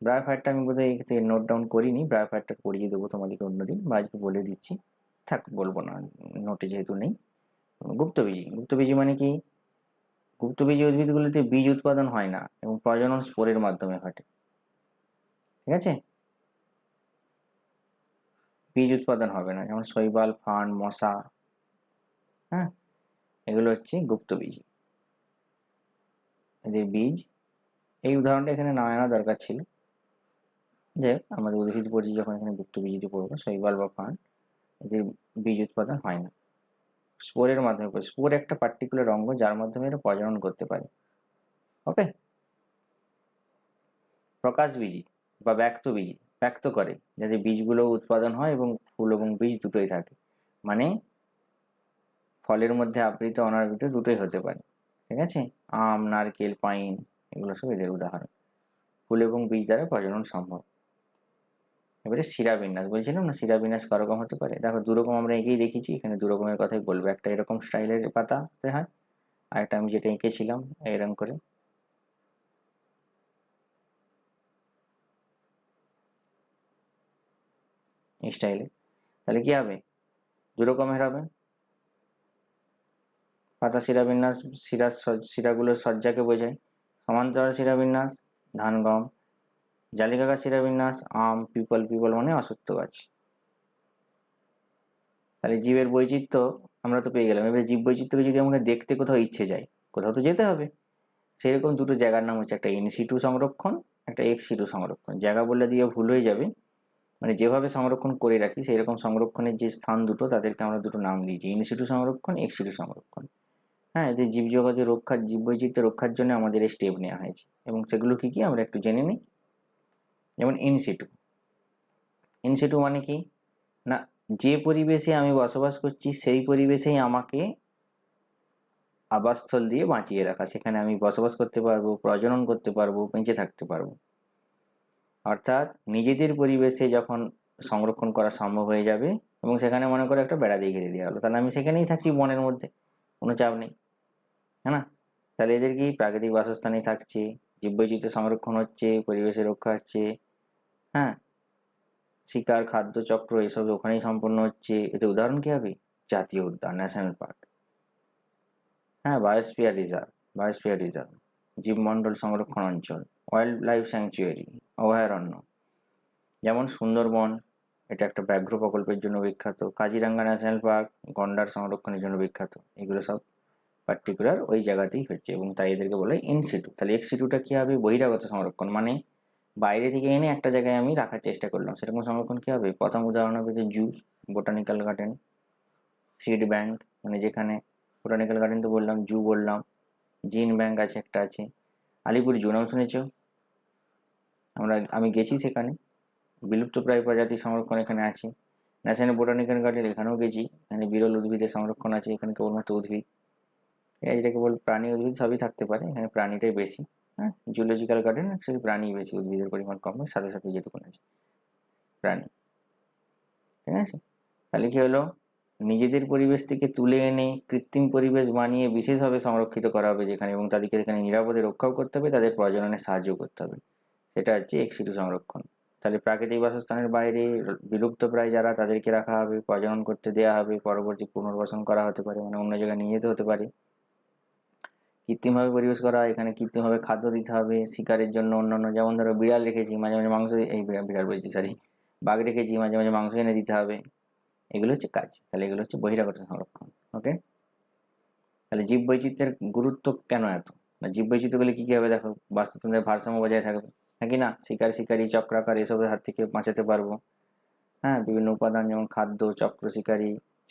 ব্রায়োফাইটটা আমি বোধহয় এক্ষেত্রে নোট ডাউন করিনি, ব্রায়োফাইটটা করিয়ে দেবো তোমাদেরকে অন্যদিন, বা আজকে বলে দিচ্ছি, থাক বলবো না, নোটে যেহেতু নেই। গুপ্তবীজি, গুপ্তবীজি মানে কি, গুপ্তবীজী উদ্ভিদগুলিতে বীজ উৎপাদন হয় না এবং প্রজনন স্পোরের মাধ্যমে ঘটে। ঠিক আছে, বীজ উৎপাদন হবে না, যেমন শৈবাল, ফার্ন, মশা, হ্যাঁ, এগুলো হচ্ছে গুপ্তবীজী। এদের বীজ, এই উদাহরণটা এখানে না আনা দরকার ছিল, যে আমাদের উদ্ভিদ পড়ছি যখন এখানে গুপ্তবীজীতে পড়বো, শৈবাল বা ফার্ন, এদের বীজ উৎপাদন হয় না, স্পোরের মাধ্যমে। স্পোর একটা পার্টিকুলার অঙ্গ যার মাধ্যমে এরা প্রজনন করতে পারে। ওকে, প্রকাশবীজী বা ব্যক্তবীজী, ব্যক্ত করে যাতে বীজগুলো উৎপাদন হয় এবং ফুল এবং বীজ দুটোই থাকে, মানে ফলের মধ্যে আবৃত অনাবৃত দুটোই হতে পারে। ঠিক আছে, আম, নারকেল, পাইন, এগুলো সব এদের উদাহরণ। ফুল এবং বীজ দ্বারা প্রজনন সম্ভব। এবারে শিরাবিন্যাস, বলছিলাম না শিরাবিন্যাস করকম হতে পারে। দেখো দুরকম আমরা এঁকেই দেখেছি, এখানে দুরকমের কথাই বলবো। একটা এরকম স্টাইলের পাতাতে হয়, আর একটা আমি যেটা এঁকেছিলাম এরকম করে। এই স্টাইলে, তাহলে কি হবে, দুরকমের হবে। পাতা শিরাবিন্যাস, শিরাগুলোর সজ্জাকে বোঝায়। সমান্তরাল শিরাবিন্যাস ধান, গম। জালিকাকার শিরাবিন্যাস আম, পিপল, পিপল মানে অশ্বত্থ গাছ। তাহলে জীবের বৈচিত্র্য আমরা তো পেয়ে গেলাম। এবার জীব বৈচিত্র্যকে যদি আমাকে দেখতে কোথাও ইচ্ছে যায়, কোথাও তো যেতে হবে, সেরকম দুটো জায়গার নাম হচ্ছে, একটা ইনসিটু সংরক্ষণ, একটা এক্সিটু সংরক্ষণ। জায়গা বললে দিয়ে ভুল হয়ে যাবে, মানে যেভাবে সংরক্ষণ করে রাখি সেই রকম সংরক্ষণের যে স্থান দুটো, তাদেরকে আমরা দুটো নাম দিয়েছি, ইনসিটু সংরক্ষণ, এক্সিটু সংরক্ষণ। হ্যাঁ, এদের জীবজগতের রক্ষার, জীববৈচিত্র্য রক্ষার জন্য আমাদের এই স্টেপ নেওয়া হয়েছে, এবং সেগুলো কি কি আমরা একটু জেনে নিই। যেমন ইনসিটু, ইনসিটু মানে কি না, যে পরিবেশে আমি বসবাস করছি সেই পরিবেশেই আমাকে আবাসস্থল দিয়ে বাঁচিয়ে রাখা, সেখানে আমি বসবাস করতে পারবো, প্রজনন করতে পারবো, বেঁচে থাকতে পারবো। অর্থাৎ নিজেদের পরিবেশে যখন সংরক্ষণ করা সম্ভব হয়ে যাবে, এবং সেখানে মনে করে একটা বেড়া দিয়ে ঘিরে দেওয়া হলো, তাহলে আমি সেখানেই থাকছি, বনের মধ্যে, কোনো চাপ নেই, হ্যাঁ না? তাহলে এদের কি প্রাকৃতিক বাসস্থানেই থাকছে, জীববৈচিত্র্য সংরক্ষণ হচ্ছে, পরিবেশের রক্ষা হচ্ছে, হ্যাঁ, শিকার, খাদ্য চক্র এসব ওখানেই সম্পন্ন হচ্ছে। এতে উদাহরণ কি হবে, জাতীয় উদ্যান, ন্যাশনাল পার্ক, হ্যাঁ, বায়োস্ফিয়ার রিজার্ভ, বায়োস্ফিয়ার রিজার্ভ, জীবমণ্ডল সংরক্ষণ অঞ্চল, ওয়াইল্ড লাইফ স্যাংচুয়ারি, অভয়ারণ্য। যেমন সুন্দরবন, এটা একটা ব্যাঘ্র প্রকল্পের জন্য বিখ্যাত। কাজিরাঙ্গা ন্যাশনাল পার্ক গন্ডার সংরক্ষণের জন্য বিখ্যাত। এগুলো সব পার্টিকুলার ওই জায়গাতেই হচ্ছে, এবং তাই এদেরকে বলে ইনসিটু। তাহলে এক্সিটুটা কি হবে, বহিরাগত সংরক্ষণ, মানে বাইরে থেকে এনে একটা জায়গায় আমি রাখার চেষ্টা করলাম, সেরকম সংরক্ষণ কি হবে। প্রথম উদাহরণ হবে যে জু, বোটানিক্যাল গার্ডেন, সিড ব্যাংক, মানে যেখানে বোটানিক্যাল গার্ডেন তো বললাম, জু বললাম, জিন ব্যাংক আছে, একটা আছে আলিপুর জু, নাম শুনেছ? আমি গেছি সেখানে, বিলুপ্তপ্রায় প্রজাতি সংরক্ষণ এখানে আছে। ন্যাশনাল বোটানিক্যাল গার্ডেন, এখানেও গেছি, এখানে বিরল উদ্ভিদের সংরক্ষণ আছে, এখানে কেবলমাত্র উদ্ভিদ, এটা কেবল প্রাণী উদ্ভিদ সবই থাকতে পারে, এখানে প্রাণীটাই বেশি। হ্যাঁ, জুলজিক্যাল গার্ডেন অ্যাকচুয়ালি প্রাণী বেশি, উদ্ভিদের পরিমাণ কম, সাথে সাথে যেটুকু আছে প্রাণী। ঠিক আছে, তাহলে কি হলো, নিজেদের পরিবেশ থেকে তুলে এনে কৃত্রিম পরিবেশ বানিয়ে বিশেষভাবে সংরক্ষিত করা হবে যেখানে, এবং তাদেরকে এখানে নিরাপদে রক্ষাও করতে হবে, তাদের প্রজননে সাহায্য করতে হবে, সেটা হচ্ছে এক্সিটু সংরক্ষণ। তাহলে প্রাকৃতিক বাসস্থানের বাইরে বিলুপ্ত প্রায় যারা, তাদেরকে রাখা হবে, প্রজনন করতে দেওয়া হবে, পরবর্তী পুনর্বাসন করা হতে পারে, মানে অন্য জায়গায় নিয়ে যেতে হতে পারে। কৃত্রিমভাবে পরিবেশ করা, এখানে কৃত্রিমভাবে খাদ্য দিতে হবে শিকারের জন্য, অন্যান্য, যেমন ধরো বিড়াল রেখেছি, মাঝে মাঝে মাংস, এই বিড়াল বলছি সরি, বাঘ রেখেছি, মাঝে মাঝে মাংস এনে দিতে হবে, এগুলো হচ্ছে কাজ। তাহলে এগুলো হচ্ছে বহিরাগত সংরক্ষণ। ওকে, তাহলে জীব বৈচিত্র্যের গুরুত্ব কেন এত, না জীব বৈচিত্র্যগুলি কী কী হবে, দেখো, বাস্তুতন্ত্রের ভারসাম্য বজায় থাকবে, হ্যাঁ কি না, শিকারী চক্রাকার এসবের হাত থেকে বাঁচাতে পারবো। হ্যাঁ, বিভিন্ন উপাদান যেমন খাদ্য চক্র,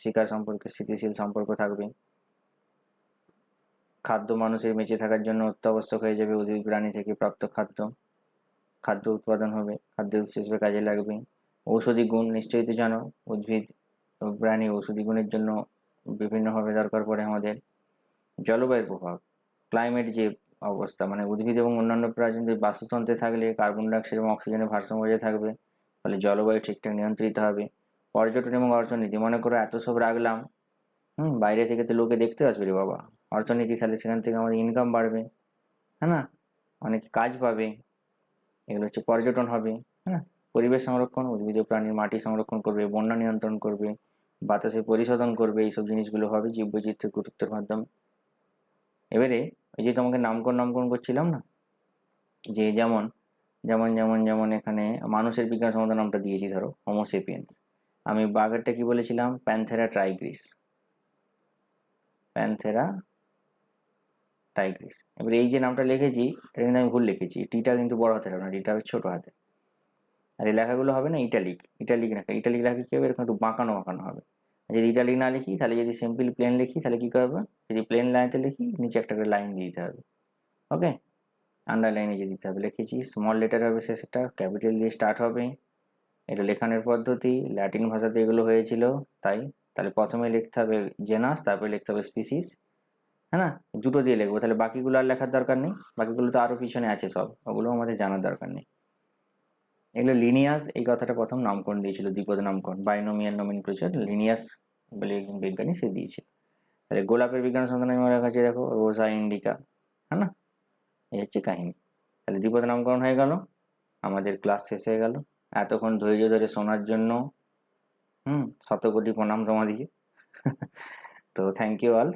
শিকার সম্পর্কে স্থিতিশীল সম্পর্ক থাকবে। খাদ্য মানুষের বেঁচে থাকার জন্য অত্যাবশ্যক হয়ে যাবে, উদ্ভিদ প্রাণী থেকে প্রাপ্ত খাদ্য উৎপাদন হবে, খাদ্যের উৎস হিসেবে কাজে লাগবে। ঔষধি গুণ, নিশ্চয়ই তো জানো, উদ্ভিদ প্রাণী ঔষধি গুণের জন্য বিভিন্নভাবে দরকার পড়ে আমাদের। জলবায়ুর প্রভাব, ক্লাইমেট যে অবস্থা, মানে উদ্ভিদ এবং অন্যান্য প্রাণীদের বাস্তুতন্ত্রে থাকলে কার্বন ডাইঅক্সাইড এবং অক্সিজেনের ভারসাম্য বজায় থাকবে, ফলে জলবায়ু ঠিকঠাক নিয়ন্ত্রিত হবে। পর্যটন এবং অর্থনীতি, মনে করো এত সব রাখলাম, বাইরে থেকে তো লোকে দেখতে আসবে রে বাবা, অর্থনীতি, তাহলে সেখান থেকে আমাদের ইনকাম বাড়বে, হ্যাঁ না, অনেকে কাজ পাবে, এগুলো হচ্ছে পর্যটন হবে। হ্যাঁ, পরিবেশ সংরক্ষণ, উদ্ভিদ প্রাণীর মাটি সংরক্ষণ করবে, বন্যা নিয়ন্ত্রণ করবে, বাতাসে পরিশোধন করবে, এইসব জিনিসগুলো হবে জীববৈচিত্র্যের গুরুত্বের মাধ্যমে। এবারে ওই যে তোমাকে নামকরণ করছিলাম না, যে যেমন যেমন যেমন যেমন এখানে মানুষের বিজ্ঞানসম্মত নামটা দিয়েছি, ধরো হোমোসেপিয়েন্স। আমি বাঘেরটা কি বলেছিলাম? Panthera Tigris, Panthera Tigris. এবার এই যে নামটা লিখেছি এটা কিন্তু আমি ভুল লিখেছি, টিটা কিন্তু বড় হাতের হবে না, টিটা হবে ছোট হাতে। আর এই লেখাগুলো হবে না ইটালিক, ইটালিক লেখা, ইটালিক লেখা কি হবে? এরকম একটু বাঁকানো বাঁকানো হবে। যদি ইটালিক না লিখি তাহলে, যদি সিম্পল প্লেন লিখি তাহলে কি করবে? যদি প্লেন লাইনতে লিখি নিচে একটা করে লাইন দিয়ে দিতে হবে। ওকে, আন্ডারলাইন নিচে দিতে হবে। লিখেছি, স্মল লেটার হবে শেষেরটা, ক্যাপিটাল দিয়ে স্টার্ট হবে। এটা লেখানোর পদ্ধতি, ল্যাটিন ভাষাতে এগুলো হয়েছিল তাই। তাহলে প্রথমে লিখতে হবে জেনাস, তারপরে লিখতে হবে স্পিসিস, হ্যাঁ না? দুটো দিয়ে লিখবো, তাহলে বাকিগুলো আর লেখার দরকার নেই, বাকিগুলো তো আরও পিছনে আছে সব, ওগুলো আমাদের জানার দরকার নেই। এগুলো লিনিয়াস, এই কথাটা প্রথম নামকরণ দিয়েছিল, দ্বিপদ নামকরণ, বাইনোমিয়াল নমিনক্লেচার, লিনিয়াস বলে একজন বিজ্ঞানী সে দিয়েছিল। তাহলে গোলাপের বিজ্ঞান সন্ধানে আমার লেখা আছে দেখো, রোজা ইন্ডিকা, হ্যাঁ না? এই হচ্ছে কাহিনী। তাহলে দ্বিপদ নামকরণ হয়ে গেল, আমাদের ক্লাস শেষ হয়ে গেল। এতক্ষণ ধৈর্য ধরে শোনার জন্য শতকোটি প্রণাম তোমাদিকে। তো থ্যাংক ইউ অল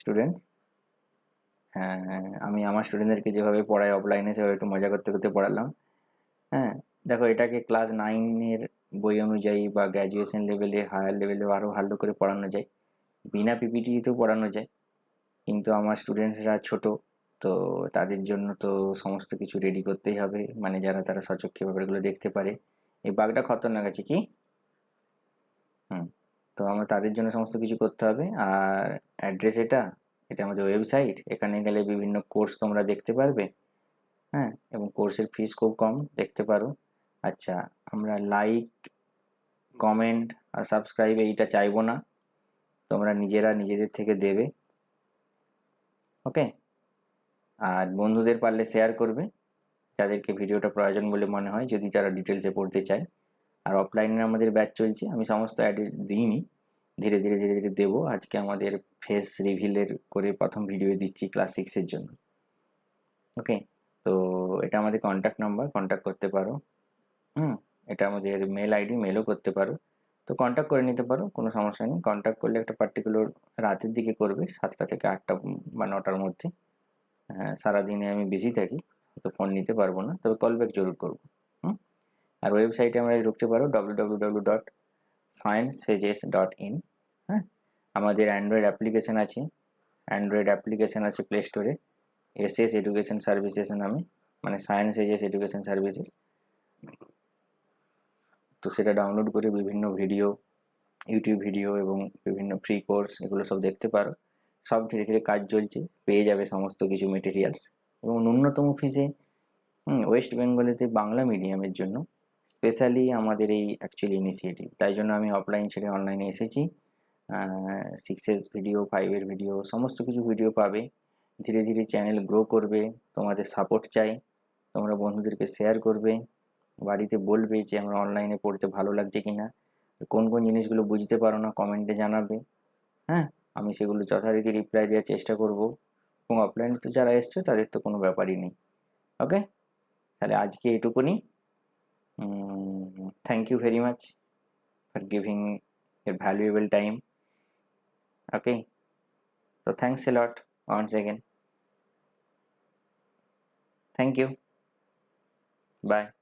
স্টুডেন্টস। হ্যাঁ, আমি আমার স্টুডেন্টদেরকে যেভাবে পড়াই অফলাইনে, সেভাবে একটু মজা করতে করতে পড়ালাম। হ্যাঁ, দেখো এটাকে ক্লাস 9-এর বই অনুযায়ী বা গ্র্যাজুয়েশন লেভেলে, হায়ার লেভেলে আরও ভালো করে পড়ানো যায়, বিনা পিপিটিতেও পড়ানো যায়। কিন্তু আমার স্টুডেন্টসরা ছোট, তো তাদের জন্য তো সমস্ত কিছু রেডি করতেই হবে, মানে যারা তারা সচক্ষে ব্যাপারগুলো দেখতে পারে। এই বাঘটা খতরনাক আছে কি? তো আমার তাদের জন্য সমস্ত কিছু করতে হবে। আর অ্যাড্রেস এটা, এটা আমাদের ওয়েবসাইট, এখানে গেলে বিভিন্ন কোর্স তোমরা দেখতে পারবে। হ্যাঁ, এবং কোর্সের ফিস খুব কম, দেখতে পারো। আচ্ছা, আমরা লাইক, কমেন্ট আর সাবস্ক্রাইব এইটা চাইবো না, তোমরা নিজেরা নিজেদের থেকে দেবে। ওকে, আর বন্ধুদের পারলে শেয়ার করবে যাদেরকে ভিডিওটা প্রয়োজন বলে মনে হয়, যদি যারা ডিটেলসে পড়তে চায়। আর অফলাইনে আমাদের ব্যাচ চলছে, আমি সমস্ত অ্যাড দিইনি, ধীরে ধীরে ধীরে ধীরে দেবো। আজকে আমাদের ফেস রিভিলের করে প্রথম ভিডিও দিচ্ছি ক্লাস 6-এর জন্য। ওকে, তো এটা আমাদের কন্ট্যাক্ট নাম্বার, কন্ট্যাক্ট করতে পারো। এটা আমাদের মেল আইডি, মেলও করতে পারো। তো কন্ট্যাক্ট করে নিতে পারো, কোনো সমস্যা নেই। কন্ট্যাক্ট করলে একটা পার্টিকুলার রাতের দিকে করবে, 7টা থেকে 8টা বা 9টার মধ্যে। হ্যাঁ, সারাদিনে আমি বিজি থাকি, তো ফোন নিতে পারবো না, তবে কল ব্যাক জরুর করবো। আর ওয়েবসাইটে আমরা ঢুকতে পারো www.sciencesages.in। হ্যাঁ, আমাদের অ্যান্ড্রয়েড অ্যাপ্লিকেশান আছে, প্লে স্টোরে, এসএস এডুকেশন সার্ভিসেস নামে, মানে সায়েন্স এজেস এডুকেশন সার্ভিসেস। তো সেটা ডাউনলোড করে বিভিন্ন ভিডিও, ইউটিউব ভিডিও এবং বিভিন্ন ফ্রি কোর্স এগুলো সব দেখতে পারো। সব ধীরে ধীরে কাজ চলছে, পেয়ে যাবে সমস্ত কিছু মেটেরিয়ালস, এবং ন্যূনতম ফিসে। ওয়েস্ট বেঙ্গলেতে বাংলা মিডিয়ামের জন্য স্পেশালি আমাদের এই অ্যাকচুয়ালি ইনিশিয়েটিভ, তাই জন্য আমি অফলাইন ছেড়ে অনলাইনে এসেছি। 6-এর ভিডিও, 5-এর ভিডিও, সমস্ত কিছু ভিডিও পাবে। ধীরে ধীরে চ্যানেল গ্রো করবে, তোমাদের সাপোর্ট চাই। তোমরা বন্ধুদেরকে শেয়ার করবে, বাড়িতে বলবে যে আমরা অনলাইনে পড়তে ভালো লাগছে কি না, কোন কোন জিনিসগুলো বুঝতে পারো না কমেন্টে জানাবে। হ্যাঁ, আমি সেগুলো যথারীতি রিপ্লাই দেওয়ার চেষ্টা করব। এবং অফলাইনে তো যারা এসছো তাদের তো কোনো ব্যাপারই নেই। ওকে, তাহলে আজকে এটুকুনি। Thank you very much for giving a valuable time. Okay, so thanks a lot once again. Thank you. Bye.